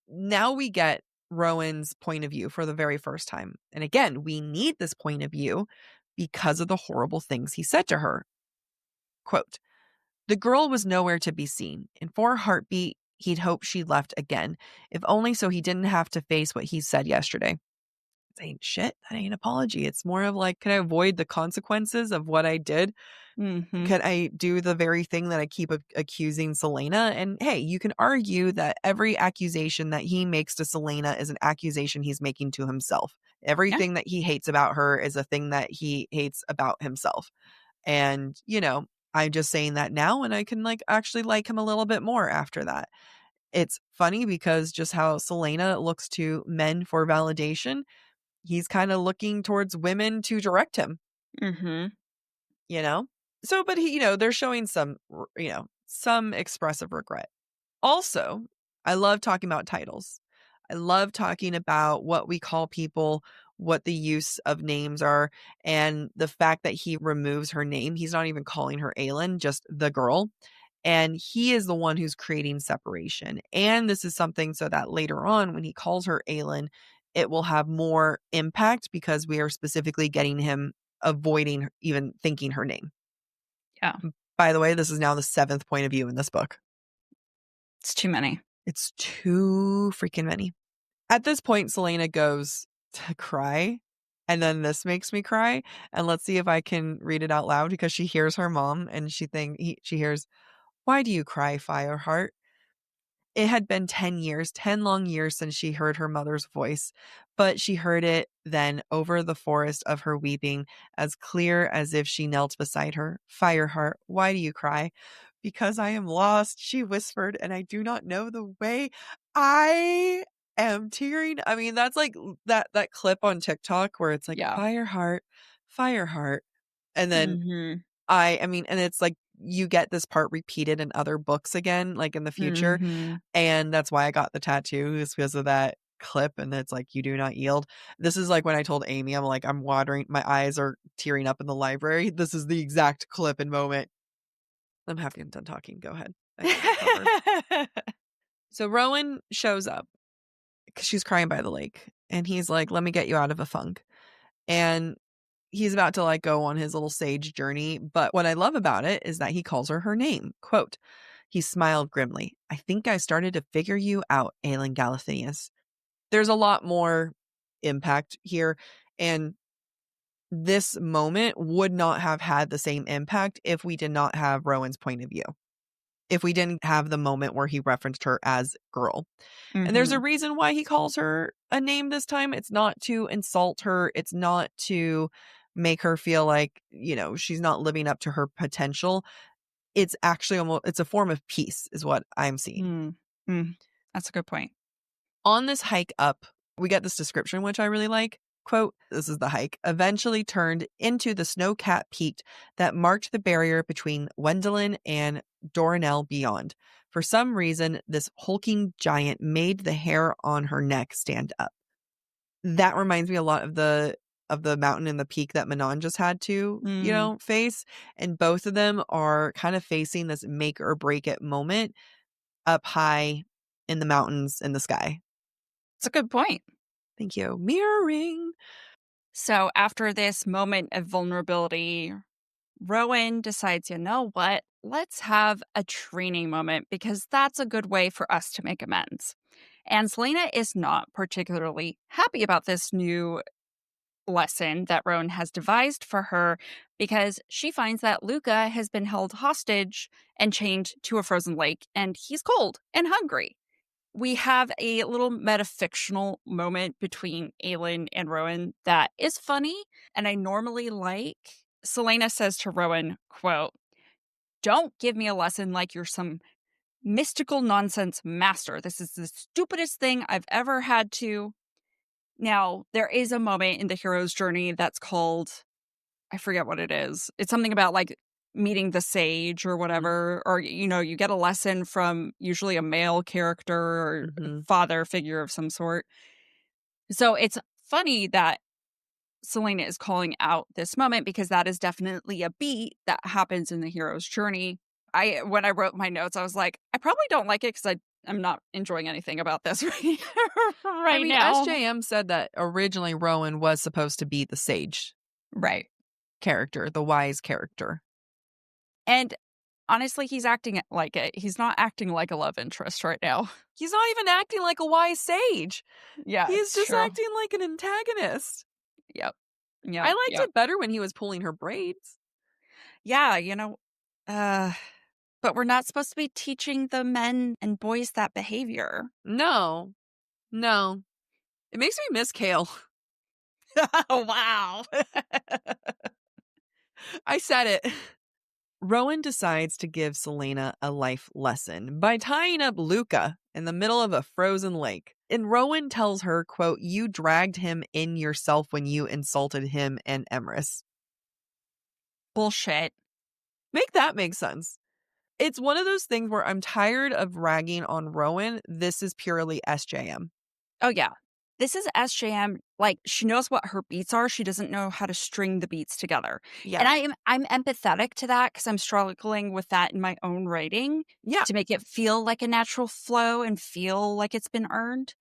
Now we get Rowan's point of view for the very first time. And again, we need this point of view because of the horrible things he said to her. Quote, "The girl was nowhere to be seen, and for a heartbeat, he'd hoped she'd left again, if only so he didn't have to face what he said yesterday." It ain't shit. That ain't apology. It's more of like, can I avoid the consequences of what I did? Mm-hmm. Can I do the very thing that I keep accusing Selena? And hey, you can argue that every accusation that he makes to Selena is an accusation he's making to himself. Yeah. Everything that he hates about her is a thing that he hates about himself. And, I'm just saying that now, and I can actually like him a little bit more after that. It's funny because just how Selena looks to men for validation, he's kind of looking towards women to direct him, Mm-hmm. you know? So, but he, they're showing some expressive regret. Also, I love talking about titles. I love talking about what we call people, what the use of names are, and the fact that he removes her name. He's not even calling her Aelin, just the girl. And he is the one who's creating separation. And this is something so that later on, when he calls her Aelin, it will have more impact because we are specifically getting him avoiding even thinking her name. Yeah. By the way, this is now the 7th point of view in this book. It's too many. It's too freaking many. At this point, Selena goes to cry. And then this makes me cry. And let's see if I can read it out loud because she hears her mom and she hears, "Why do you cry, Fireheart?" It had been 10 years, 10 long years since she heard her mother's voice, but she heard it then over the forest of her weeping, as clear as if she knelt beside her. "Fireheart, why do you cry?" "Because I am lost," she whispered, "and I do not know the way." I am tearing. I mean, that's like that clip on TikTok where it's like, Yeah. "Fireheart, Fireheart." And then Mm-hmm. I mean, and it's like you get this part repeated in other books again, like in the future. Mm-hmm. And that's why I got the tattoo, is because of that clip. And it's like, "You do not yield." This is like when I told Amy, I'm like, I'm watering, my eyes are tearing up in the library. This is the exact clip and moment. I'm having done talking. Go ahead. I got you covered. So Rowan shows up because she's crying by the lake. And he's like, "Let me get you out of a funk." And he's about to go on his little sage journey. But what I love about it is that he calls her name. Quote, he smiled grimly. "I think I started to figure you out, Aelin Galathinius." There's a lot more impact here. And this moment would not have had the same impact if we did not have Rowan's point of view. If we didn't have the moment where he referenced her as girl. And there's Mm-hmm. a reason why he calls her a name this time. It's not to insult her. It's not to make her feel like, she's not living up to her potential. It's actually it's a form of peace is what I'm seeing. Mm-hmm. That's a good point. On this hike up, we get this description, which I really like. Quote, this is the hike, eventually turned into the snow-capped peak that marked the barrier between Wendelin and Doranel beyond. For some reason, this hulking giant made the hair on her neck stand up. That reminds me a lot of the mountain and the peak that Manon just had to, face. And both of them are kind of facing this make or break it moment up high in the mountains in the sky. It's a good point. Thank you. Mirroring. So after this moment of vulnerability, Rowan decides, you know what? Let's have a training moment because that's a good way for us to make amends. And Selena is not particularly happy about this new lesson that Rowan has devised for her because she finds that Luca has been held hostage and chained to a frozen lake and he's cold and hungry. We have a little metafictional moment between Aelin and Rowan that is funny and I normally like. Selena says to Rowan, quote, "Don't give me a lesson like you're some mystical nonsense master. This is the stupidest thing I've ever had to." Now, there is a moment in the hero's journey that's called, I forget what it is. It's something about meeting the sage or whatever, or, you get a lesson from usually a male character or father figure of some sort. So it's funny that Selena is calling out this moment because that is definitely a beat that happens in the hero's journey. When I wrote my notes, I was like, I probably don't like it because I I'm not enjoying anything about this right, I right mean, now. SJM said that originally Rowan was supposed to be the sage Right. character, the wise character. And honestly, he's acting like it. He's not acting like a love interest right now. He's not even acting like a wise sage. Yeah, He's it's just true. acting like an antagonist. Yep. I Yep. liked Yep. it better when he was pulling her braids. Yeah, uh, but we're not supposed to be teaching the men and boys that behavior. No, no. It makes me miss Kale. Wow. I said it. Rowan decides to give Selena a life lesson by tying up Luca in the middle of a frozen lake. And Rowan tells her, quote, "You dragged him in yourself when you insulted him and Emrys." Bullshit. Make that make sense. It's one of those things where I'm tired of ragging on Rowan. This is purely SJM. Oh, yeah. This is SJM. Like, she knows what her beats are. She doesn't know how to string the beats together. Yeah. And I'm empathetic to that because I'm struggling with that in my own writing Yeah. to make it feel like a natural flow and feel like it's been earned.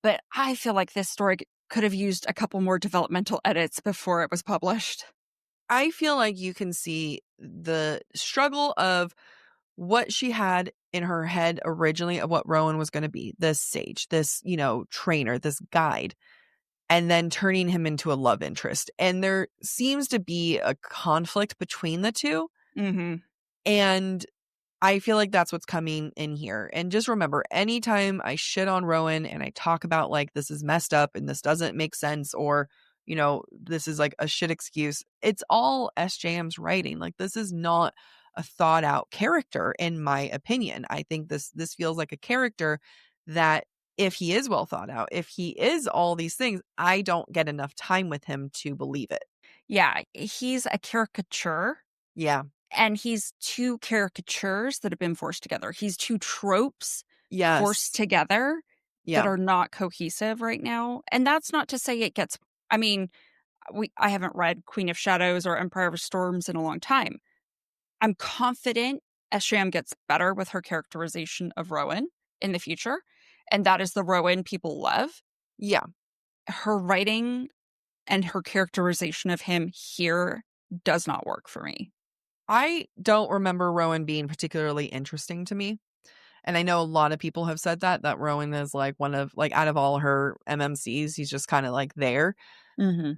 But I feel like this story could have used a couple more developmental edits before it was published. I feel like you can see the struggle of what she had in her head originally of what Rowan was going to be, this sage, this, trainer, this guide, and then turning him into a love interest. And there seems to be a conflict between the two. Mm-hmm. And I feel like that's what's coming in here. And just remember, anytime I shit on Rowan and I talk about like this is messed up and this doesn't make sense, or this is like a shit excuse, it's all SJM's writing. Like, this is not a thought out character, in my opinion. I think this feels like a character that, if he is well thought out, if he is all these things, I don't get enough time with him to believe it. Yeah, he's a caricature. Yeah. And he's two caricatures that have been forced together. He's two tropes Yes. forced together that Yeah. are not cohesive right now. And that's not to say it gets, I mean, I haven't read Queen of Shadows or Empire of Storms in a long time. I'm confident Esham gets better with her characterization of Rowan in the future. And that is the Rowan people love. Yeah. Her writing and her characterization of him here does not work for me. I don't remember Rowan being particularly interesting to me. And I know a lot of people have said that Rowan is like one of, like, out of all her MMCs, he's just kind of like there. Mm-hmm.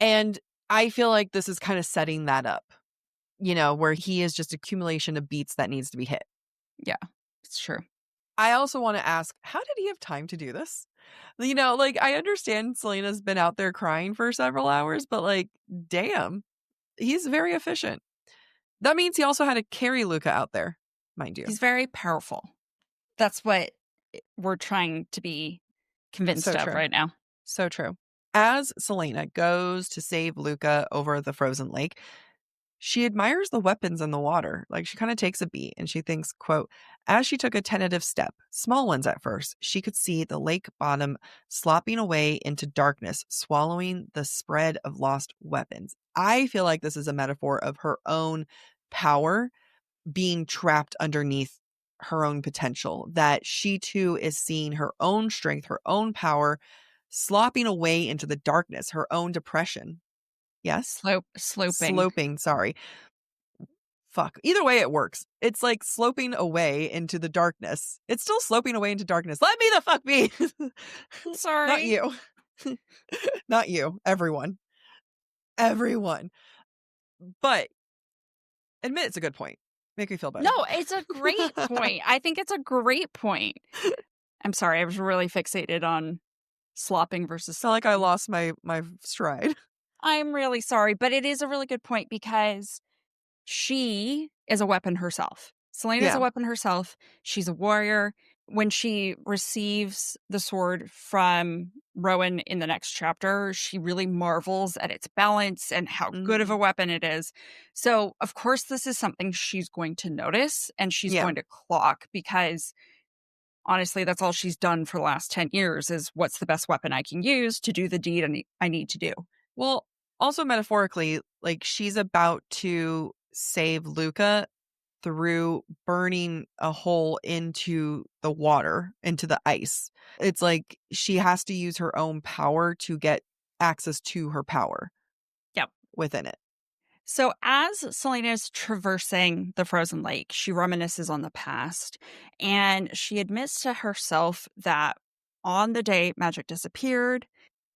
And I feel like this is kind of setting that up, where he is just accumulation of beats that needs to be hit. Yeah, it's true. I also want to ask, how did he have time to do this? Like, I understand Selena's been out there crying for several hours, but like, damn, he's very efficient. That means he also had to carry Luca out there, mind you. He's very powerful. That's what we're trying to be convinced So of true. right now. So true. As Selena goes to save Luca over the frozen lake, she admires the weapons in the water. Like, she kind of takes a beat and she thinks, quote, "As she took a tentative step, small ones at first, she could see the lake bottom slopping away into darkness, swallowing the spread of lost weapons." I feel like this is a metaphor of her own power being trapped underneath her own potential, that she too is seeing her own strength, her own power slopping away into the darkness, her own depression. Yes? Sloping. Sloping, sorry. Fuck. Either way, it works. It's like sloping away into the darkness. It's still sloping away into darkness. Let me the fuck be. Sorry. Not you. Not you. Everyone. Everyone. But admit it's a good point. Make me feel better. No, it's a great point. I think it's a great point. I'm sorry. I was really fixated on slopping versus. I feel like I lost my stride. I'm really sorry, but it is a really good point because she is a weapon herself. Selena's Yeah. a weapon herself. She's a warrior. When she receives the sword from Rowan in the next chapter, she really marvels at its balance and how good of a weapon it is. So, of course, this is something she's going to notice and she's going to clock because, honestly, that's all she's done for the last 10 years is what's the best weapon I can use to do the deed I need to do. Well, also metaphorically, like, she's about to save Luca through burning a hole into the water, into the ice. It's like she has to use her own power to get access to her power Yep. within it. So as Selena's traversing the frozen lake, she reminisces on the past and she admits to herself that on the day magic disappeared,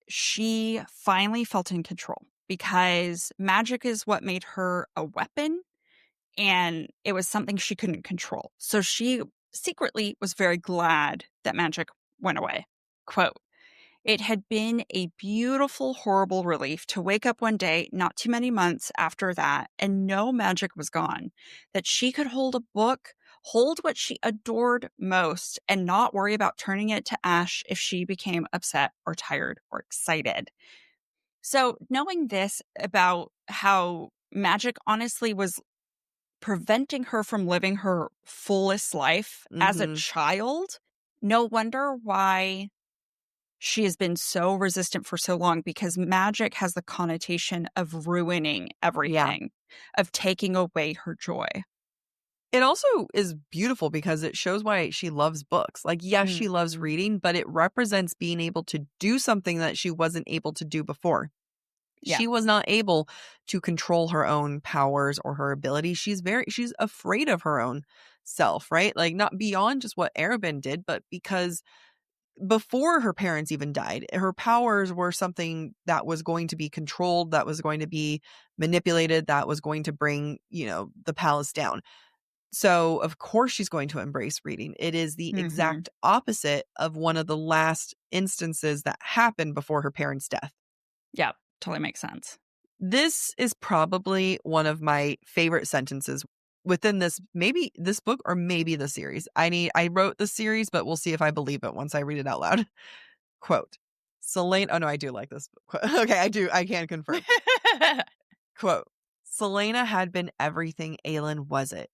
she finally felt in control because magic is what made her a weapon and it was something she couldn't control. So she secretly was very glad that magic went away. Quote, "It had been a beautiful, horrible relief to wake up one day, not too many months after that, and no magic was gone. That she could hold a book, hold what she adored most, and not worry about turning it to ash if she became upset or tired or excited." So, knowing this about how magic honestly was preventing her from living her fullest life as a Mhm. child, no wonder why she has been so resistant for so long because magic has the connotation of ruining Yeah. everything, of taking away her joy. It also is beautiful because it shows why she loves books. Like, yes, she loves Mhm. reading, but it represents being able to do something that she wasn't able to do before. Yeah. She was not able to control her own powers or her abilities. She's afraid of her own self, right? Like, not beyond just what Arabin did, but because before her parents even died, her powers were something that was going to be controlled, that was going to be manipulated, that was going to bring, the palace down. So, of course, she's going to embrace reading. It is the Mhm. exact opposite of one of the last instances that happened before her parents' death. Yeah, totally makes sense. This is probably one of my favorite sentences within maybe this book or maybe the series. I wrote the series, but we'll see if I believe it once I read it out loud. Quote, Selena, oh no, I do like this. Okay, I can confirm. Quote, Selena had been everything Aelin wasn't.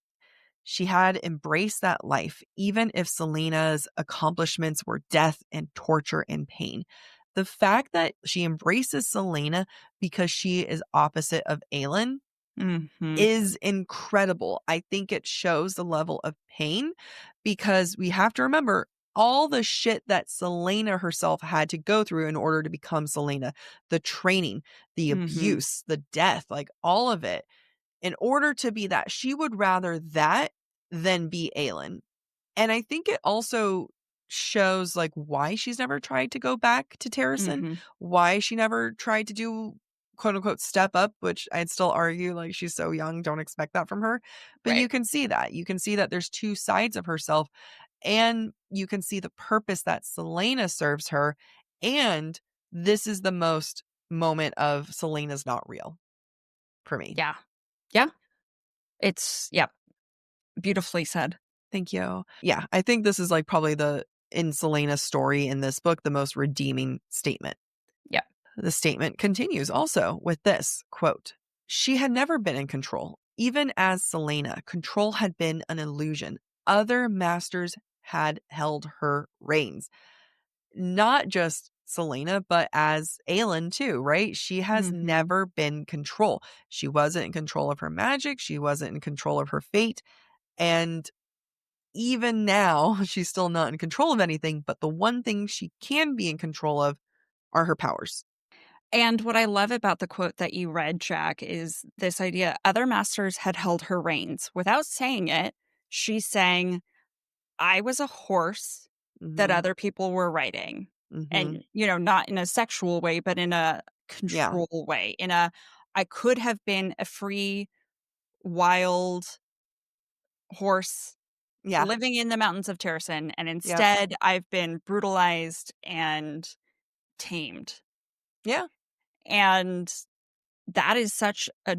She had embraced that life, even if Selena's accomplishments were death and torture and pain. The fact that she embraces Selena because she is opposite of Aelin Mhm. is incredible. I think it shows the level of pain because we have to remember all the shit that Selena herself had to go through in order to become Selena, the training, the Mhm. abuse, the death, like all of it. In order to be that, she would rather that than be Aelin. And I think it also shows, like, why she's never tried to go back to Terrasen, Mhm. why she never tried to do, quote, unquote, "step up," which I'd still argue, like, she's so young, don't expect that from her. But Right. you can see that. You can see that there's 2 sides of herself, and you can see the purpose that Selena serves her, and this is the most moment of Selena's not real for me. Yeah. Yeah. It's yeah, beautifully said. Thank you. Yeah, I think this is, like, probably in Selena's story in this book, the most redeeming statement. Yeah. The statement continues also with this quote, She had never been in control. Even as Selena, control had been an illusion. Other masters had held her reins. Not just Selena, but as Aelin too, right? She has Mhm. never been control. She wasn't in control of her magic. She wasn't in control of her fate. And even now, she's still not in control of anything, but the one thing she can be in control of are her powers. And what I love about the quote that you read, Jack, is this idea other masters had held her reins. Without saying it, she's saying, I was a horse that Mhm. other people were riding. Mhm. And, not in a sexual way, but in a Yeah. control way, I could have been a free, wild horse Yeah. living in the mountains of Terrasen. And Yep. instead, I've been brutalized and tamed. Yeah. And that is such a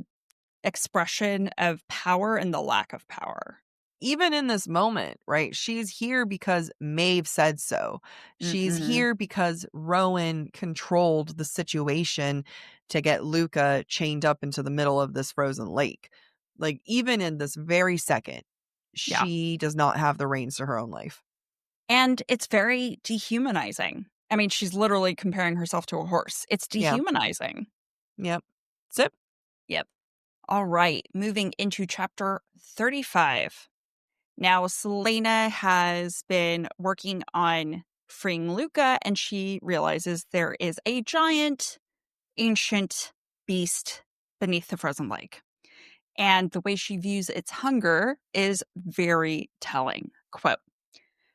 expression of power and the lack of power. Even in this moment, right? She's here because Maeve said so. She's Mhm. here because Rowan controlled the situation to get Luca chained up into the middle of this frozen lake. Like, even in this very second, Yeah. she does not have the reins to her own life. And it's very dehumanizing. I mean, she's literally comparing herself to a horse. It's Yeah. dehumanizing. Yep. Sip. Yep. All right, moving into chapter 35. Now, Selena has been working on freeing Luca, and she realizes there is a giant, ancient beast beneath the frozen lake. And the way she views its hunger is very telling. Quote,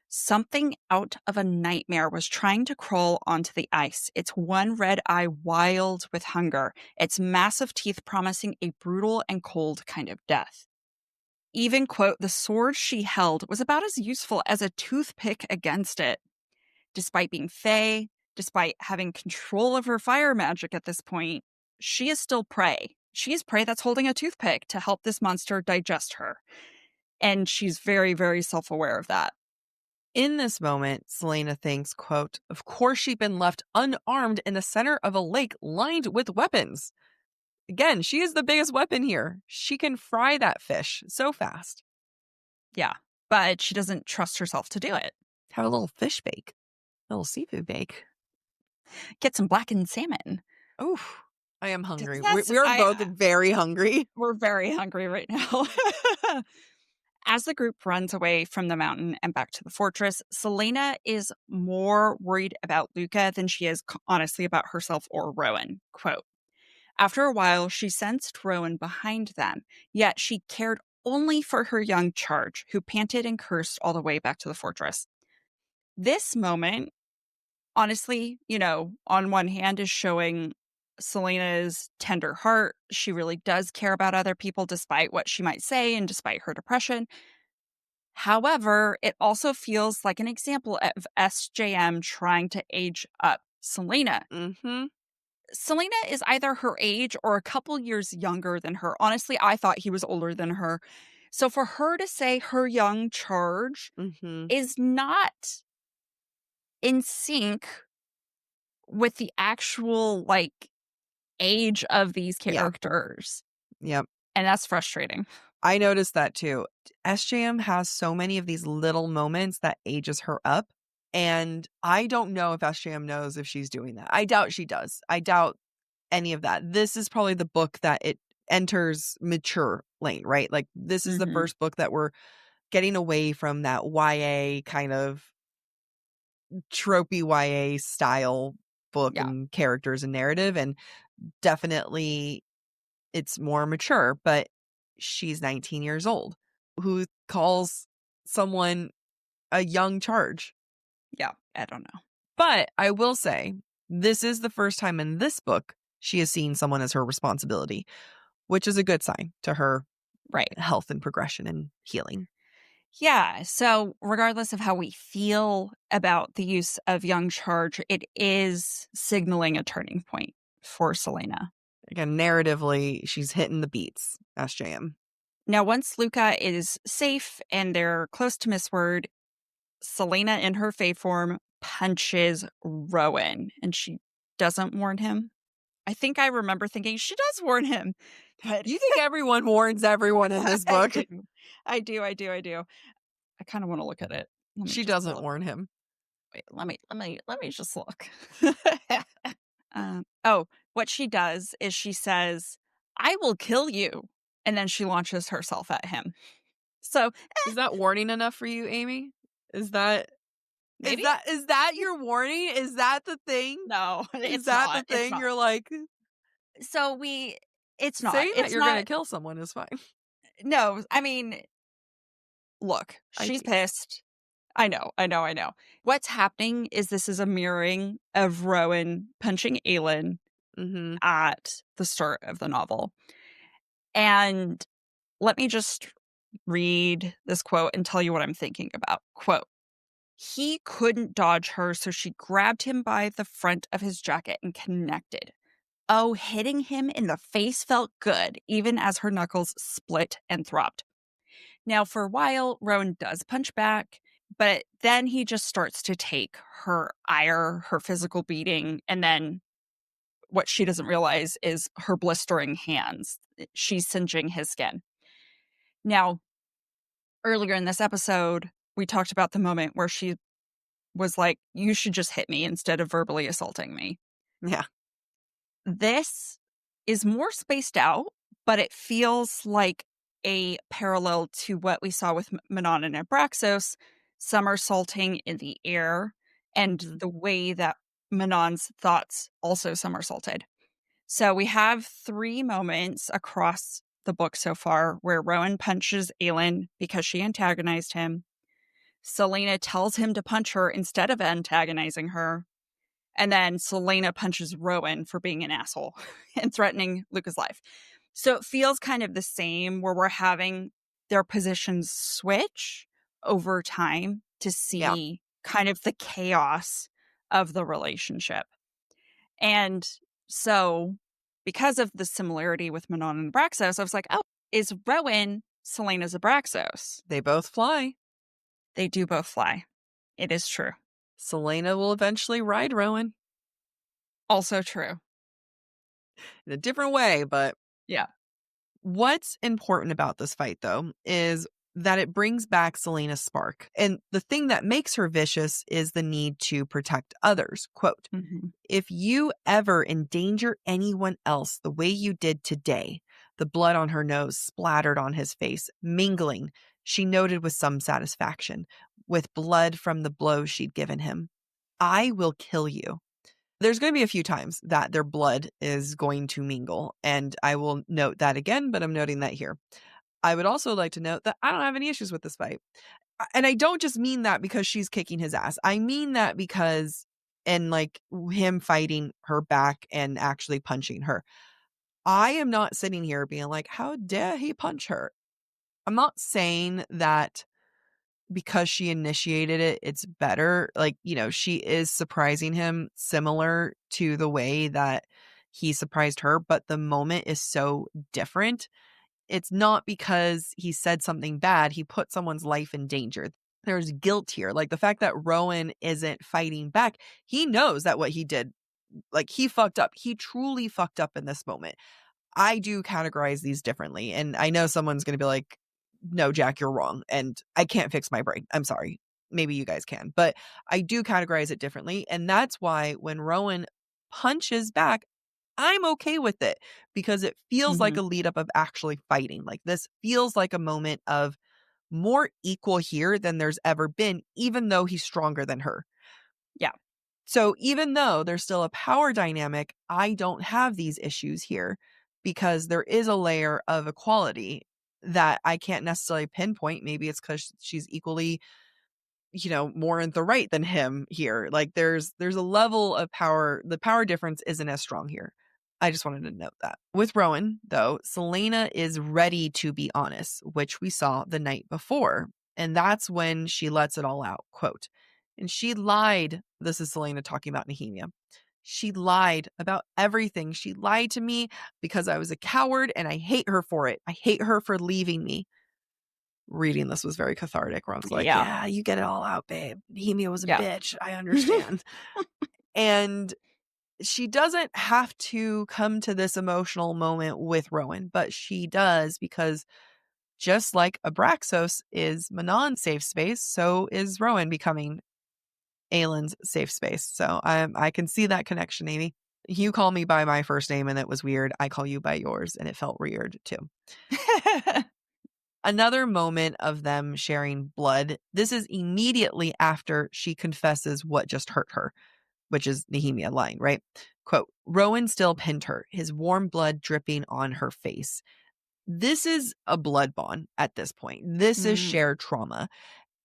"Something out of a nightmare was trying to crawl onto the ice, its one red eye wild with hunger, its massive teeth promising a brutal and cold kind of death. Even, quote, the sword she held was about as useful as a toothpick against it. Despite being fey, despite having control of her fire magic at this point, she is still prey. She is prey that's holding a toothpick to help this monster digest her. And she's very, very self-aware of that." In this moment, Selena thinks, quote, "Of course she'd been left unarmed in the center of a lake lined with weapons." Again, she is the biggest weapon here. She can fry that fish so fast. Yeah, but she doesn't trust herself to do it. Have a little fish bake, a little seafood bake. Get some blackened salmon. Oof, I am hungry. That's- We are I- both very hungry. We're very hungry right now. As the group runs away from the mountain and back to the fortress, Selena is more worried about Luca than she is, honestly, about herself or Rowan. Quote, "After a while, she sensed Rowan behind them, yet she cared only for her young charge, who panted and cursed all the way back to the fortress." This moment, honestly, on one hand is showing Selena's tender heart. She really does care about other people despite what she might say and despite her depression. However, it also feels like an example of SJM trying to age up Selena. Mm-hmm. Selena is either her age or a couple years younger than her. Honestly, I thought he was older than her. So for her to say her young charge Mm-hmm. is not in sync with the actual age of these Yeah. characters. Yep. And that's frustrating. I noticed that too. SJM has so many of these little moments that ages her up. And I don't know if SJM knows if she's doing that. I doubt she does. I doubt any of that. This is probably the book that it enters mature lane, right? Like this is the Mhm. first book that we're getting away from that YA kind of tropey YA style book Yeah. and characters and narrative. And definitely it's more mature, but she's 19 years old. Who calls someone a young charge? Yeah. I don't know. But I will say, this is the first time in this book she has seen someone as her responsibility, which is a good sign to her Right. health and progression and healing. Yeah. So, regardless of how we feel about the use of young charge, it is signaling a turning point for Selena. Again, narratively, she's hitting the beats, SJM. Now, once Luca is safe and they're close to Mistward, Selena in her Fae form punches Rowan and she doesn't warn him. I think I remember thinking she does warn him. But You think everyone warns everyone in this book? I do. I kind of want to look at it. Let me She just pull doesn't it. warn him. Wait, let me just look. What she does is she says, "I will kill you," and then she launches herself at him. So Is that warning enough for you, Amy? Is that maybe is that your warning? Is that the thing? no, Is it's that not. the It's thing? not. You're like, So it's not. saying that It's you're gonna not. kill someone is fine. No, I mean, look, I she's do. pissed. I know. What's happening is this is a mirroring of Rowan punching Aelin Mm-hmm. at the start of the novel. And let me just read this quote and tell you what I'm thinking about. Quote, "He couldn't dodge her, so she grabbed him by the front of his jacket and connected. Oh, hitting him in the face felt good, even as her knuckles split and throbbed." Now, for a while, Rowan does punch back, but then he just starts to take her ire, her physical beating, and then what she doesn't realize is her blistering hands. She's singeing his skin. Now, earlier in this episode, we talked about the moment where she was like, "You should just hit me instead of verbally assaulting me." Yeah. This is more spaced out, but it feels like a parallel to what we saw with Manon and Abraxos, somersaulting in the air, and the way that Manon's thoughts also somersaulted. So we have 3 moments across the book so far where Rowan punches Aelin because she antagonized him. Selena tells him to punch her instead of antagonizing her. And then Selena punches Rowan for being an asshole and threatening Luca's life. So it feels kind of the same where we're having their positions switch over time to Yeah. see kind of the chaos of the relationship. And so because of the similarity with Manon and Abraxos, I was like, oh, is Rowan Selena's Abraxos? They both fly. They do both fly. It is true. Selena will eventually ride Rowan Also true. in a different way, but Yeah. what's important about this fight, though, is that it brings back Selena's spark. And the thing that makes her vicious is the need to protect others. Quote, Mm-hmm. if you ever endanger anyone else the way you did today, the blood on her nose splattered on his face, mingling, she noted with some satisfaction, with blood from the blow she'd given him. I will kill you. There's going to be a few times that their blood is going to mingle, and I will note that again, but I'm noting that here. I would also like to note that I don't have any issues with this fight. And I don't just mean that because she's kicking his ass. I mean that because, and like him fighting her back and actually punching her. I am not sitting here being like, how dare he punch her? I'm not saying that because she initiated it, it's better. Like, she is surprising him similar to the way that he surprised her, but the moment is so different. It's not because he said something bad. He put someone's life in danger. There's guilt here. Like the fact that Rowan isn't fighting back, he knows that what he did, like he fucked up. He truly fucked up in this moment. I do categorize these differently. And I know someone's going to be like, no, Jack, you're wrong. And I can't fix my brain. I'm sorry. Maybe you guys can. But I do categorize it differently. And that's why when Rowan punches back, I'm okay with it because it feels like Mm-hmm. a lead up of actually fighting. Like this feels like a moment of more equal here than there's ever been, even though he's stronger than her. Yeah. So even though there's still a power dynamic, I don't have these issues here because there is a layer of equality that I can't necessarily pinpoint. Maybe it's because she's equally, more in the right than him here. Like there's a level of power. The power difference isn't as strong here. I just wanted to note that. With Rowan, though, Selena is ready to be honest, which we saw the night before. And that's when she lets it all out. Quote, and she lied. This is Selena talking about Nehemia. She lied about everything. She lied to me because I was a coward and I hate her for it. I hate her for leaving me. Reading this was very cathartic where I was like, Yeah. yeah, you get it all out, babe. Nehemia was a Yeah. bitch. I understand. And she doesn't have to come to this emotional moment with Rowan, but she does because just like Abraxos is Manon's safe space, so is Rowan becoming Aelin's safe space. So I can see that connection, Amy. You call me by my first name and it was weird. I call you by yours and it felt weird too. Another moment of them sharing blood. This is immediately after she confesses what just hurt her, which is Nehemia lying, right? Quote, Rowan still pinned her, his warm blood dripping on her face. This is a blood bond at this point. This is shared trauma.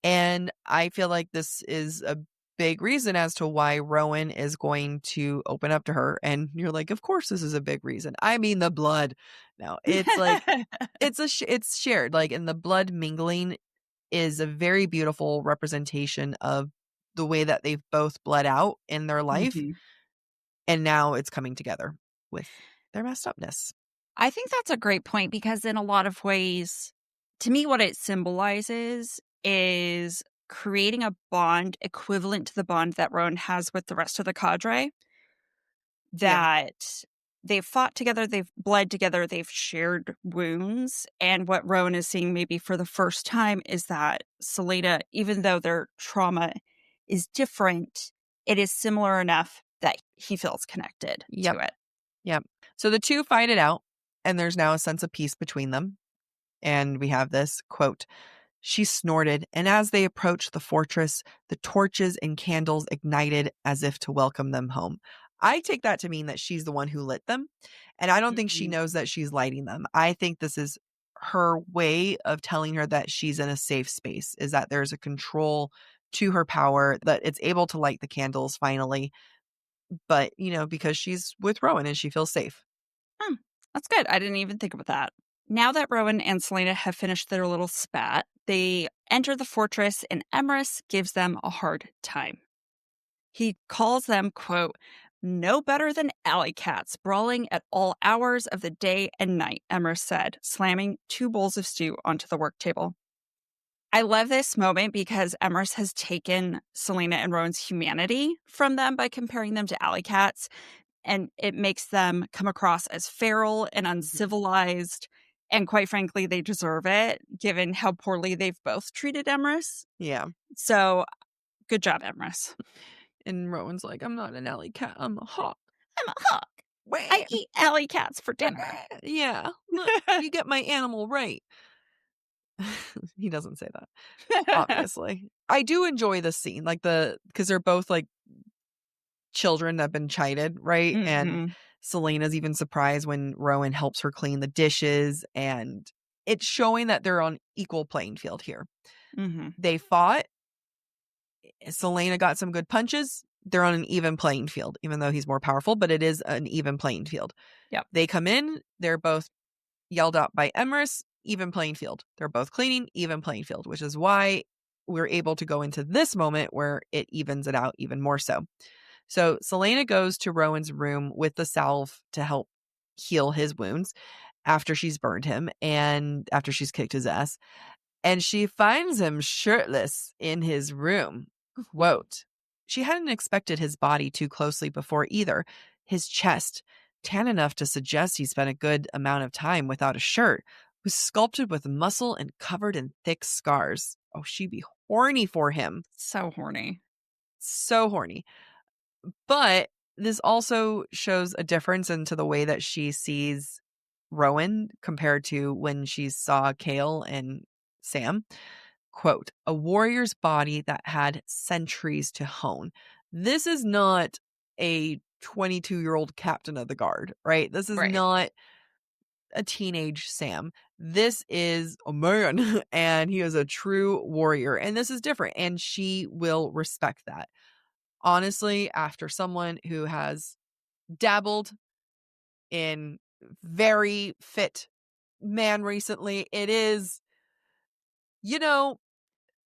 And I feel like this is a big reason as to why Rowan is going to open up to her. And you're like, of course, this is a big reason. I mean, the blood. No, it's like, it's shared. Like, and the blood mingling is a very beautiful representation of the way that they've both bled out in their life. Mhm. And now it's coming together with their messed upness. I think that's a great point because in a lot of ways, to me, what it symbolizes is creating a bond equivalent to the bond that Rowan has with the rest of the cadre. Yeah. That they've fought together, they've bled together, they've shared wounds. And what Rowan is seeing maybe for the first time is that Selena, even though their trauma is different, it is similar enough that he feels connected to it. Yep. So the two fight it out. and there's now a sense of peace between them. And we have this quote, she snorted, and as they approached the fortress, the torches and candles ignited as if to welcome them home. I take that to mean that she's the one who lit them, and I don't think she Mhm. knows that she's lighting them. I think this is her way of telling her that she's in a safe space, is that there's a control to her power, that it's able to light the candles finally, but, because she's with Rowan and she feels safe. Hmm, that's good. I didn't even think about that. Now that Rowan and Selena have finished their little spat, they enter the fortress and Emrys gives them a hard time. He calls them, quote, no better than alley cats brawling at all hours of the day and night, Emrys said, slamming 2 bowls of stew onto the work table. I love this moment because Emrys has taken Selena and Rowan's humanity from them by comparing them to alley cats, and it makes them come across as feral and uncivilized. And quite frankly, they deserve it, given how poorly they've both treated Emrys. Yeah. So, good job, Emrys. And Rowan's like, I'm not an alley cat, I'm a hawk. I'm a hawk. I eat alley cats for dinner. Yeah, look, you get my animal right. He doesn't say that, obviously. I do enjoy this scene, like because they're both like children that have been chided, right? And Mhm. Selena's even surprised when Rowan helps her clean the dishes, and it's showing that they're on equal playing field here. Mhm. They fought. Selena got some good punches. They're on an even playing field, even though he's more powerful, but it is an even playing field. Yep. They come in, they're both yelled out by Emrys, even playing field. They're both cleaning, even playing field, which is why we're able to go into this moment where it evens it out even more so. So Selena goes to Rowan's room with the salve to help heal his wounds after she's burned him and after she's kicked his ass. And she finds him shirtless in his room. Quote, she hadn't expected his body too closely before either. His chest, tan enough to suggest he spent a good amount of time without a shirt, was sculpted with muscle and covered in thick scars. Oh, she'd be horny for him. So horny. So horny. But this also shows a difference into the way that she sees Rowan compared to when she saw Kale and Sam. Quote, a warrior's body that had centuries to hone. This is not a 22-year-old captain of the guard, right? This is Right. not a teenage Sam. This is a man, and he is a true warrior. And this is different, and she will respect that. Honestly, after someone who has dabbled in very fit man recently, it is,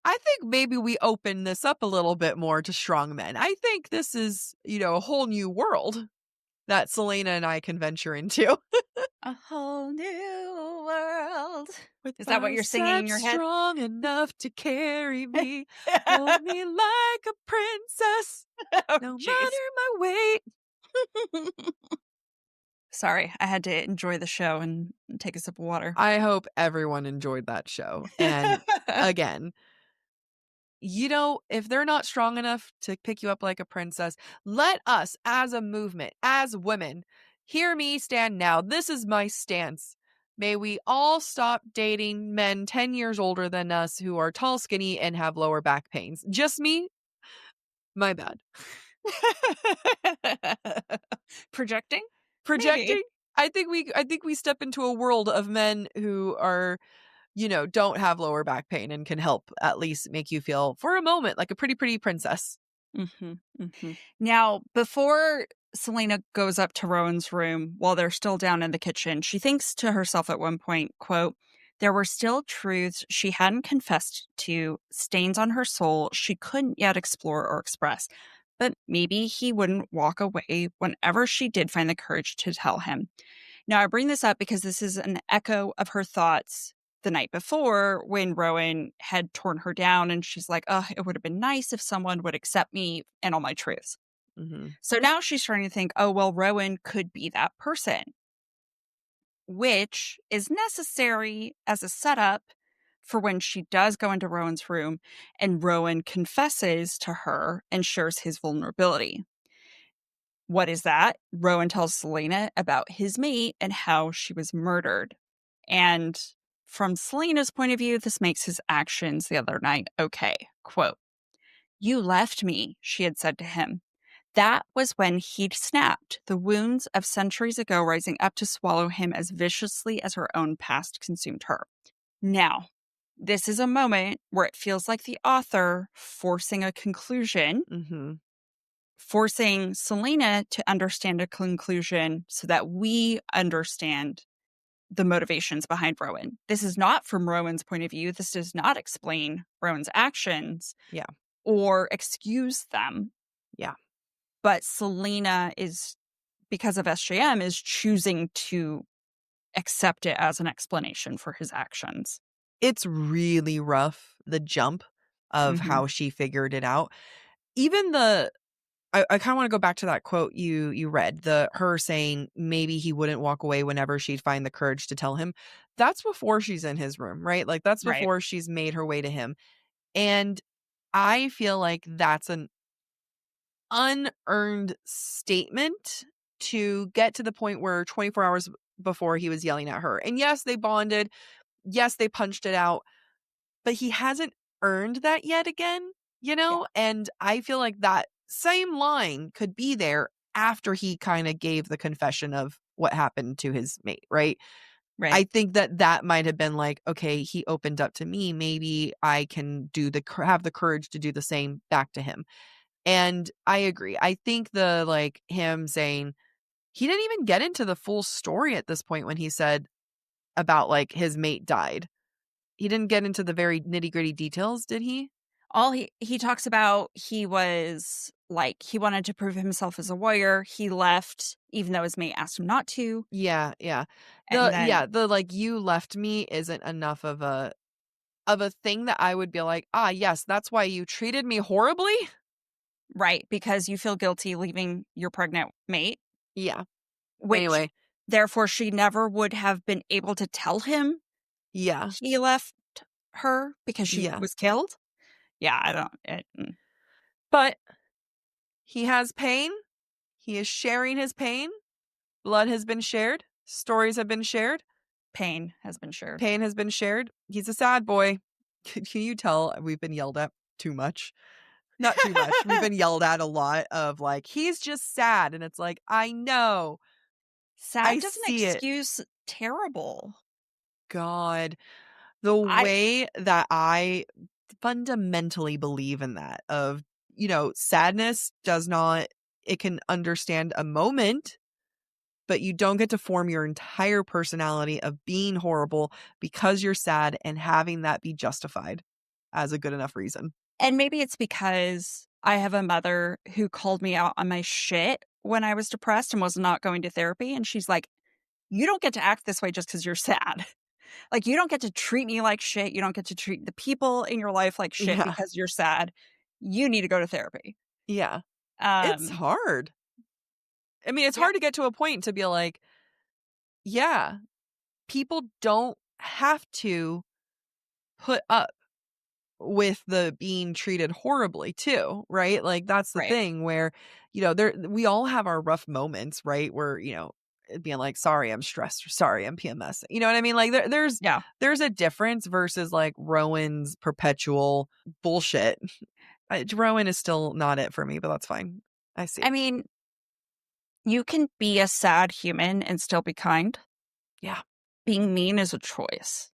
I think maybe we open this up a little bit more to strong men. I think this is, a whole new world that Selena and I can venture into. A whole new world. With Is that what you're singing in biceps your head? strong enough to carry me, hold me like a princess, Oh, no jeez. matter my weight. Sorry, I had to enjoy the show and take a sip of water. I hope everyone enjoyed that show. And again, if they're not strong enough to pick you up like a princess, let us as a movement, as women, hear me stand now. This is my stance. May we all stop dating men 10 years older than us who are tall, skinny, and have lower back pains. Just me? My bad. Projecting? Maybe. Projecting? I think we step into a world of men who are, don't have lower back pain and can help at least make you feel for a moment like a pretty, pretty princess. Mm-hmm, mm-hmm. Now, before Selena goes up to Rowan's room while they're still down in the kitchen, she thinks to herself at one point, quote, there were still truths she hadn't confessed to, stains on her soul she couldn't yet explore or express. But maybe he wouldn't walk away whenever she did find the courage to tell him. Now, I bring this up because this is an echo of her thoughts the night before when Rowan had torn her down and she's like, oh, it would have been nice if someone would accept me and all my truths. Mm-hmm. So now she's starting to think, oh, well, Rowan could be that person, which is necessary as a setup for when she does go into Rowan's room and Rowan confesses to her and shares his vulnerability. What is that? Rowan tells Selena about his mate and how she was murdered. And from Selena's point of view, this makes his actions the other night okay. Quote, "You left me," she had said to him. That was when he'd snapped, the wounds of centuries ago rising up to swallow him as viciously as her own past consumed her. Now, this is a moment where it feels like the author forcing a conclusion, Mm-hmm. forcing Selena to understand a conclusion so that we understand the motivations behind Rowan. This is not from Rowan's point of view. This does not explain Rowan's actions Yeah. or excuse them. Yeah. But Selena is, because of SJM, is choosing to accept it as an explanation for his actions. It's really rough, the jump of Mm-hmm. how she figured it out. Even I kind of want to go back to that quote you read, her saying maybe he wouldn't walk away whenever she'd find the courage to tell him. That's before she's in his room, right? Like that's Right. before she's made her way to him. And I feel like that's an unearned statement to get to the point where 24 hours before he was yelling at her. And yes, they bonded. Yes, they punched it out, but he hasn't earned that yet again, Yeah. And I feel like that same line could be there after he kind of gave the confession of what happened to his mate, right? Right. I think that might have been like, okay, he opened up to me. Maybe I can have the courage to do the same back to him. And I agree. I think him saying he didn't even get into the full story at this point when he said about like his mate died. He didn't get into the very nitty-gritty details, did he? All he talks about, he was like, he wanted to prove himself as a warrior. He left, even though his mate asked him not to. Yeah, yeah. And then, The like you left me isn't enough of a thing that I would be like, "Ah, yes, that's why you treated me horribly?" right, because you feel guilty leaving your pregnant mate, Yeah. which Anyway, therefore she never would have been able to tell him yeah. he left her because she Yeah. was killed. Yeah, I don't. But he has pain. He is sharing his pain. Blood has been shared. Stories have been shared. Pain has been shared. Pain has been shared. He's a sad boy. Can you tell we've been yelled at too much? Not too much. We've been yelled at a lot of like, he's just sad. And it's like, I know. Sad I doesn't see it. excuse terrible. God. The I way that I fundamentally believe in that of, sadness does not, it can understand a moment, but you don't get to form your entire personality of being horrible because you're sad and having that be justified as a good enough reason. And maybe it's because I have a mother who called me out on my shit when I was depressed and was not going to therapy. And she's like, you don't get to act this way just because you're sad. Like, you don't get to treat me like shit. You don't get to treat the people in your life like shit Yeah. because you're sad. You need to go to therapy. Yeah. It's Um, hard. I mean, it's yeah, hard to get to a point to be like, yeah, people don't have to put up with the being treated horribly too, right? Like that's the right. thing where, there we all have our rough moments, right? Where, being like, sorry, I'm stressed, or sorry, I'm PMS. You know what I mean? Like Yeah. there's a difference versus like Rowan's perpetual bullshit. Rowan is still not it for me, but that's fine. I see. I mean, you can be a sad human and still be kind. Yeah. Being mean is a choice.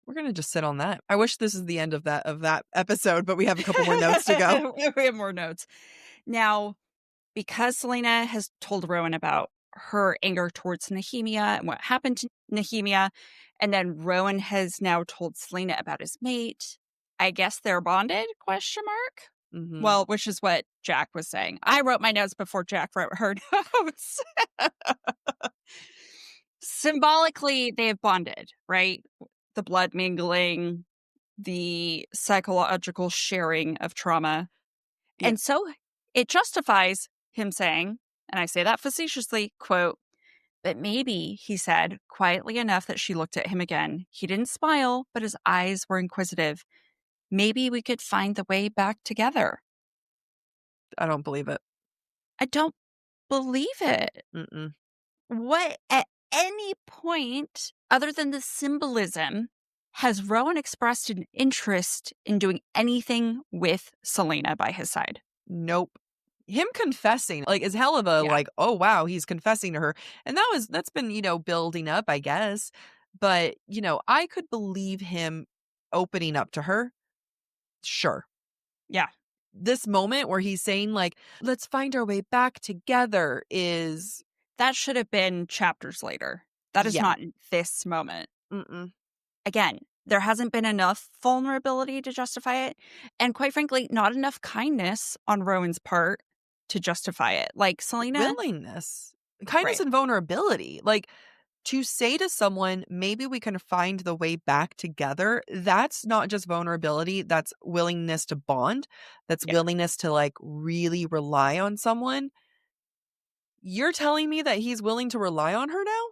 We're gonna just sit on that. I wish this is the end of that episode, but we have a couple more notes to go. We have more notes. Now, because Selena has told Rowan about her anger towards Nehemia and what happened to Nehemia, and then Rowan has now told Selena about his mate, I guess they're bonded, question mark? Mm-hmm. Well, which is what Jack was saying. I wrote my notes before Jack wrote her notes. Symbolically, they have bonded, right? The blood mingling, the psychological sharing of trauma. Yeah. And so it justifies him saying, and I say that facetiously, quote, but maybe, he said, quietly enough that she looked at him again. He didn't smile, but his eyes were inquisitive. maybe we could find the way back together. I don't believe it. I don't believe it. Mm-mm. What at any point, other than the symbolism, has Rowan expressed an interest in doing anything with Selena by his side? Nope. Him confessing, like, is hell of a, Yeah. like, "Oh, wow, he's confessing to her," and that's been, building up, I guess, but, I could believe him opening up to her, sure. Yeah. This moment where he's saying, like, "Let's find our way back together," is That should have been chapters later. That is yeah. not this moment. Mm-mm. Again, there hasn't been enough vulnerability to justify it, and quite frankly, not enough kindness on Rowan's part to justify it. Like, Selena. Willingness. Kindness Right. and vulnerability, like, to say to someone, "Maybe we can find the way back together," that's not just vulnerability, that's willingness to bond, that's Yeah. willingness to, like, really rely on someone. You're telling me that he's willing to rely on her now?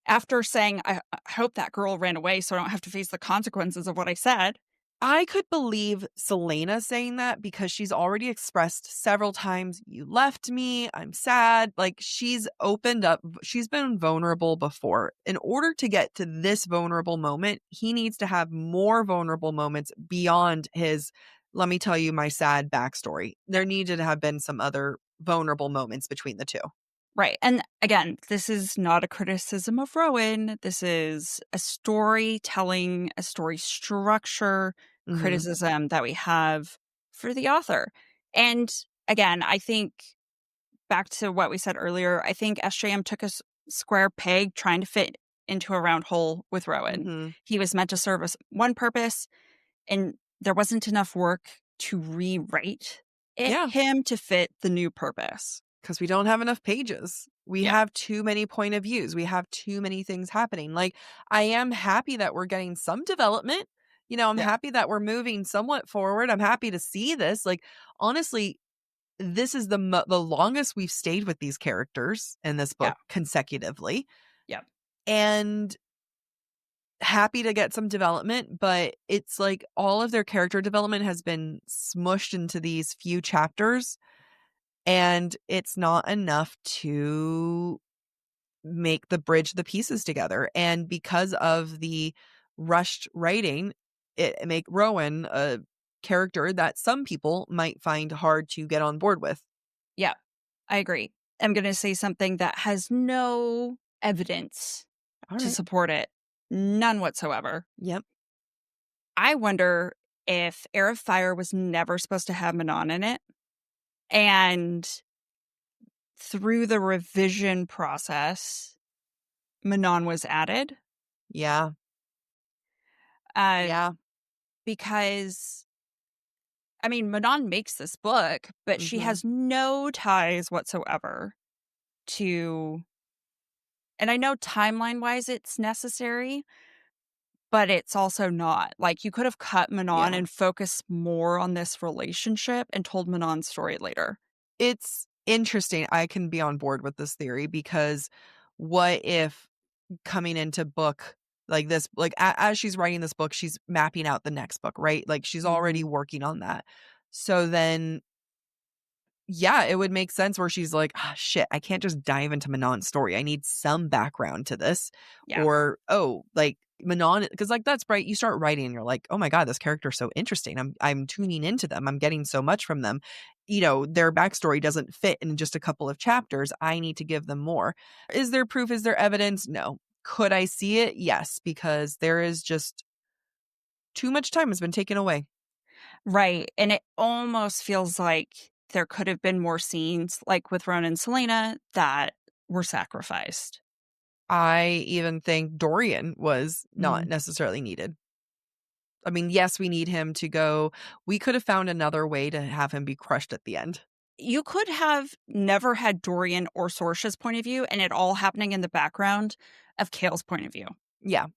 After saying, I hope that girl ran away so I don't have to face the consequences of what I said." I could believe Selena saying that because she's already expressed several times, "You left me, I'm sad." Like, she's opened up, she's been vulnerable before. In order to get to this vulnerable moment, he needs to have more vulnerable moments beyond his, "Let me tell you my sad backstory." There needed to have been some other vulnerable moments between the two. Right. And again, this is not a criticism of Rowan. This is a storytelling, a story structure Mhm. criticism that we have for the author. And again, I think back to what we said earlier, I think SJM took a square peg trying to fit into a round hole with Rowan. Mhm. He was meant to serve us one purpose, and there wasn't enough work to rewrite Yeah. him to fit the new purpose. 'Cause we don't have enough pages. We Yeah. have too many point of views. We have too many things happening. Like, I am happy that we're getting some development. I'm Yeah. happy that we're moving somewhat forward. I'm happy to see this. Like, honestly, this is the longest we've stayed with these characters in this Yeah. book consecutively, Yeah. and happy to get some development, but it's like all of their character development has been smushed into these few chapters, and it's not enough to make the pieces together. And because of the rushed writing, it make Rowan a character that some people might find hard to get on board with. Yeah. I agree. I'm going to say something that has no evidence All to right. support it. None whatsoever. Yep. I wonder if Heir of Fire was never supposed to have Manon in it. And through the revision process, Manon was added. Yeah. Uh, Yeah. because, I mean, Manon makes this book, but she Mhm. has no ties whatsoever to, and I know timeline wise it's necessary, but it's also not. Like, you could have cut Manon Yeah. and focused more on this relationship and told Manon's story later. It's interesting. I can be on board with this theory because what if coming into book like this, like as she's writing this book, she's mapping out the next book, right? Like she's already Mhm. working on that. So then, yeah, it would make sense where she's like, ah, shit, I can't just dive into Manon's story. I need some background to this. Yeah. Or, oh, like Manon, because like that's right. You start writing and you're like, oh my God, this character's so interesting. I'm tuning into them. I'm getting so much from them. Their backstory doesn't fit in just a couple of chapters. I need to give them more. Is there proof? Is there evidence? No. Could I see it? Yes, because there is just too much time has been taken away. Right. And it almost feels like there could have been more scenes, like with Ron and Selena, that were sacrificed. I even think Dorian was not Mm. necessarily needed. I mean, yes, we need him to go. We could have found another way to have him be crushed at the end. You could have never had Dorian or Sorsha's point of view, and it all happening in the background of Kale's point of view. Yeah.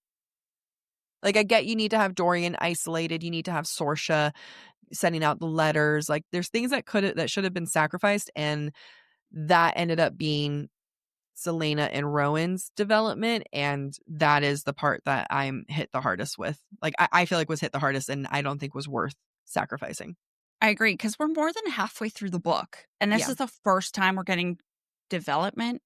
Like, I get you need to have Dorian isolated. You need to have Sorsha sending out the letters. Like, there's things that should have been sacrificed, and that ended up being Selena and Rowan's development, and that is the part that I'm hit the hardest with. Like, I feel like was hit the hardest and I don't think was worth sacrificing. I agree, because we're more than halfway through the book, and this Yeah. is the first time we're getting development.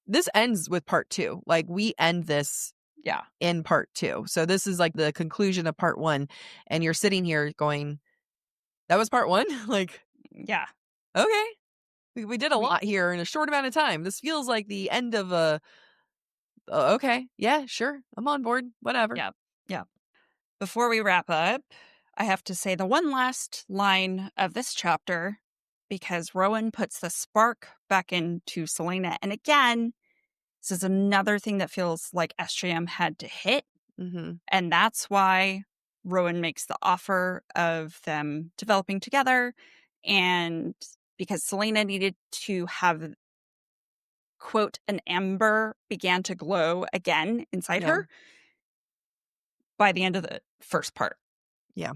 This ends with part 2. Like, we end this Yeah. in part 2. So this is like the conclusion of part 1, and you're sitting here going, that was part 1? Like, Yeah. okay. We did a We lot here in a short amount of time. This feels like the end of a okay. Yeah, sure. I'm on board. Whatever. Yeah. Yeah. Before we wrap up, I have to say the one last line of this chapter, because Rowan puts the spark back into Selena. And again, this is another thing that feels like SJM had to hit. Mhm. And that's why Rowan makes the offer of them developing together. And because Selena needed to have, quote, an ember began to glow again inside Yeah. her by the end of the first part. Yeah.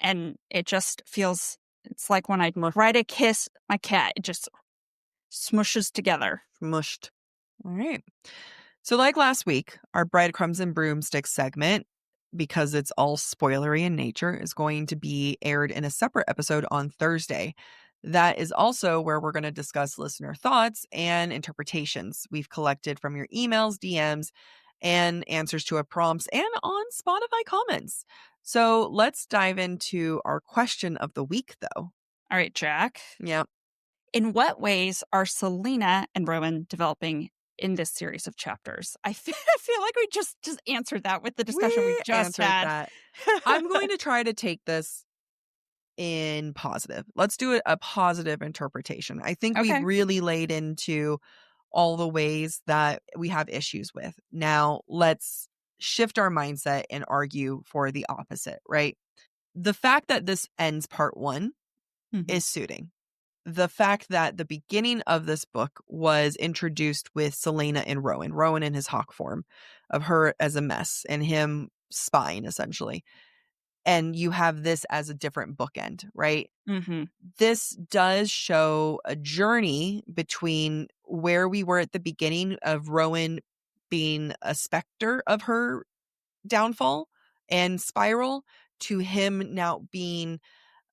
And it just feels, it's like when I try to kiss my cat, it just smushes together. Mushed. All right. So, like last week, our breadcrumbs and broomsticks segment, because it's all spoilery in nature, is going to be aired in a separate episode on Thursday. That is also where we're going to discuss listener thoughts and interpretations we've collected from your emails, DMs, and answers to our prompts and on Spotify comments. So let's dive into our question of the week, though. All right, Jack. Yeah. In what ways are Selena and Rowan developing in this series of chapters? I feel like we just answered that with the discussion we We just answered had. that. I'm going to try to take this in positive. Let's do a positive interpretation. I think we've Okay. really laid into all the ways that we have issues with. Now, let's shift our mindset and argue for the opposite, right? The fact that this ends part 1 Mhm. is suiting. The fact that the beginning of this book was introduced with Selena and Rowan in his hawk form, of her as a mess and him spying essentially. And you have this as a different bookend, right? Mhm. This does show a journey between where we were at the beginning of Rowan being a specter of her downfall and spiral to him now being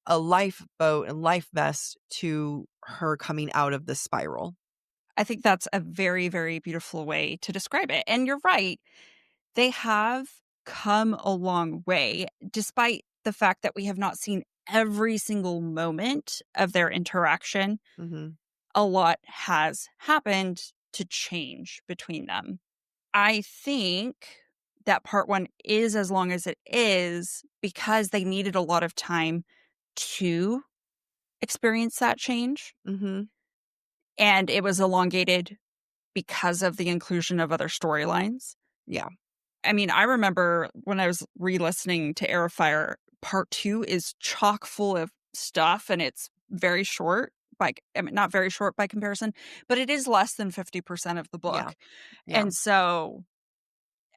a lifeboat and life vest to her coming out of the spiral. I think that's a very, very beautiful way to describe it. And you're right. They have come a long way, despite the fact that we have not seen every single moment of their interaction. Mm-hmm. A lot has happened to change between them. I think that part 1 is as long as it is because they needed a lot of time to experience that change. Mm-hmm. And it was elongated because of the inclusion of other storylines. Yeah. I mean, I remember when I was re-listening to Heir of Fire, part 2 is chock full of stuff, and it's very short I mean, not very short by comparison, but it is less than 50% of the Yeah. book. Yeah. And so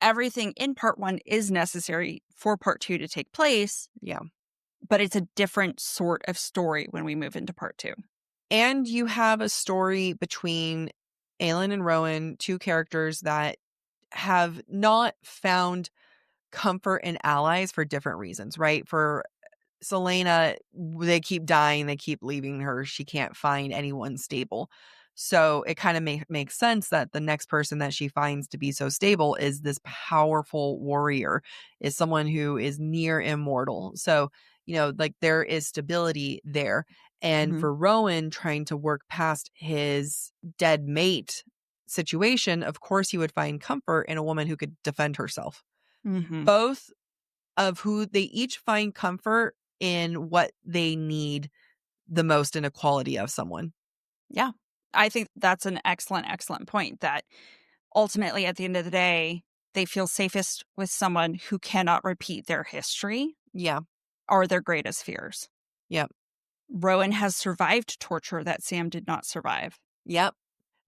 everything in part 1 is necessary for part 2 to take place, Yeah. but it's a different sort of story when we move into part 2. And you have a story between Aelin and Rowan, two characters that have not found comfort in allies for different reasons, right? For Selena, they keep dying, they keep leaving her. She can't find anyone stable. So it kind of makes sense that the next person that she finds to be so stable is this powerful warrior, is someone who is near immortal. So, like there is stability there. And Mhm. for Rowan trying to work past his dead mate situation, of course he would find comfort in a woman who could defend herself. Mhm. Both of who they each find comfort in what they need the most in a quality of someone. Yeah. I think that's an excellent, excellent point that ultimately, at the end of the day, they feel safest with someone who cannot repeat their history Yeah. or their greatest fears. Yep. Rowan has survived torture that Sam did not survive. Yep.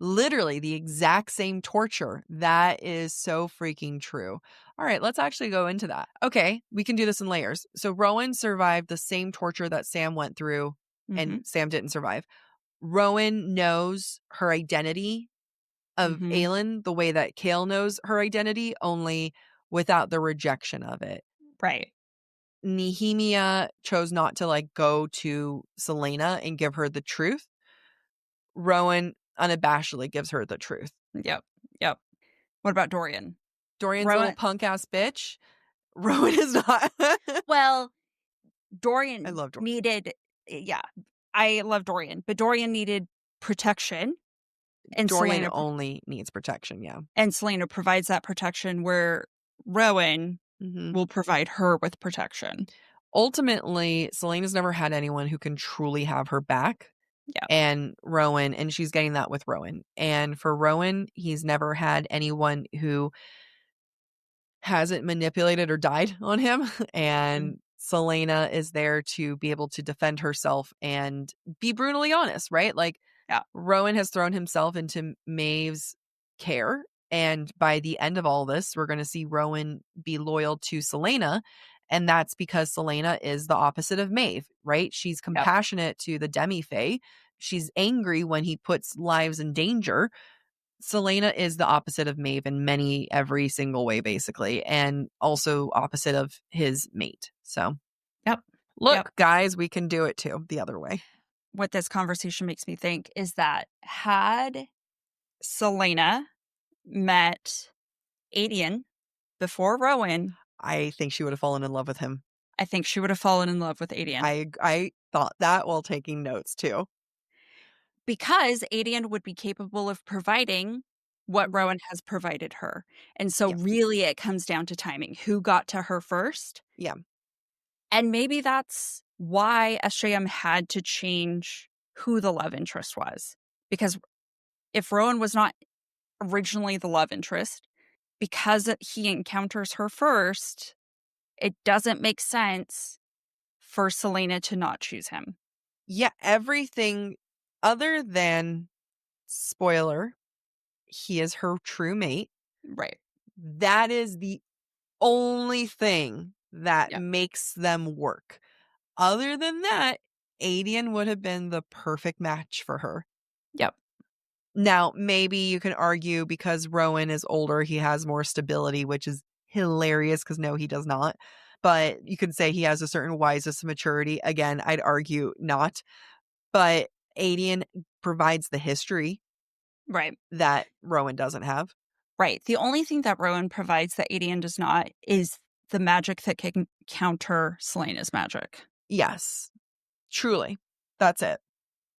Literally the exact same torture. That is so freaking true. All right, let's actually go into that. Okay, we can do this in layers. So Rowan survived the same torture that Sam went through, Mhm. and Sam didn't survive. Rowan knows her identity of Aelin the way that Kale knows her identity, only without the rejection of it. Right. Nehemia chose not to like go to Celaena and give her the truth. Rowan unabashedly gives her the truth. Yep. What about Dorian? Dorian's a little punk ass bitch. Rowan is not. Well, Dorian I love Dorian. I love Dorian, but Dorian needed protection. And Dorian Celaena only needs protection, yeah. And Celaena provides that protection where Rowan will provide her with protection. Ultimately, Celaena's never had anyone who can truly have her back. Yeah. And Rowan, and she's getting that with Rowan. And for Rowan, he's never had anyone who hasn't manipulated or died on him. And Celaena is there to be able to defend herself and be brutally honest, right? Like, Rowan has thrown himself into Maeve's care. And by the end of all this, we're going to see Rowan be loyal to Celaena. And that's because Celaena is the opposite of Maeve, right? She's compassionate to the Demi-Fae. She's angry when he puts lives in danger. Celaena is the opposite of Maeve in every single way, basically, and also opposite of his mate. So, look, guys, we can do it too, the other way. What this conversation makes me think is that had Celaena met Aedion before Rowan, I think she would have fallen in love with him. I think she would have fallen in love with Aedion. I thought that while taking notes too. Because Aedion would be capable of providing what Rowan has provided her. And so really it comes down to timing. Who got to her first? Yeah. And maybe that's why SJM had to change who the love interest was. Because if Rowan was not originally the love interest, because he encounters her first, it doesn't make sense for Celaena to not choose him. Yeah, everything other than, spoiler, he is her true mate. Right. That is the only thing that makes them work. Other than that, Aedion would have been the perfect match for her. Yep. Now, maybe you can argue because Rowan is older, he has more stability, which is hilarious because no, he does not. But you could say he has a certain wiseness and maturity. Again, I'd argue not. But Aedion provides the history that Rowan doesn't have. Right. The only thing that Rowan provides that Aedion does not is the magic that can counter Celaena's magic. Yes. Truly. That's it.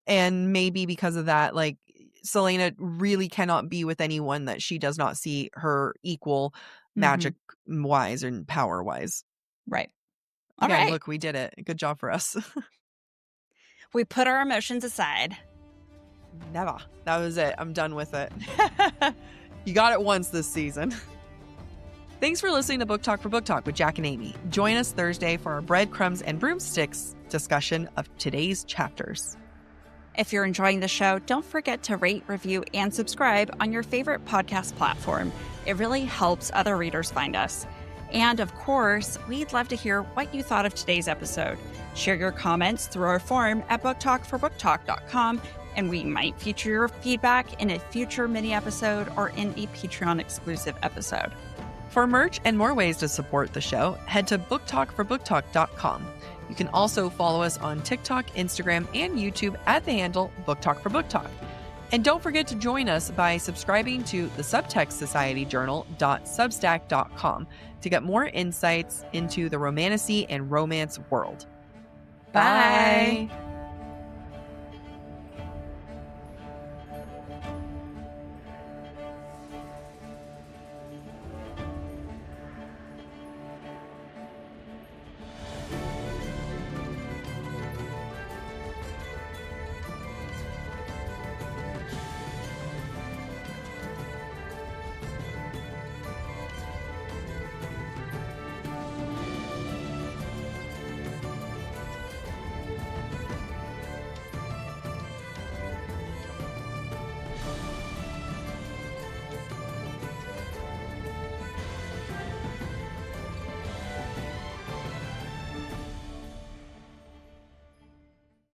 And maybe because of that, like, Celaena really cannot be with anyone that she does not see her equal magic-wise and power-wise. Right. Again, look, we did it. Good job for us. We put our emotions aside. Never. That was it. I'm done with it. You got it once this season. Thanks for listening to Book Talk for Book Talk with Jack and Amy. Join us Thursday for our breadcrumbs and broomsticks discussion of today's chapters. If you're enjoying the show, don't forget to rate, review, and subscribe on your favorite podcast platform. It really helps other readers find us. And of course, we'd love to hear what you thought of today's episode. Share your comments through our forum at booktalkforbooktalk.com, and we might feature your feedback in a future mini episode or in a Patreon exclusive episode. For merch and more ways to support the show, head to booktalkforbooktalk.com. You can also follow us on TikTok, Instagram, and YouTube at the handle BookTalkForBookTalk. And don't forget to join us by subscribing to the Subtext Society Journal.substack.com to get more insights into the romantasy and romance world. Bye.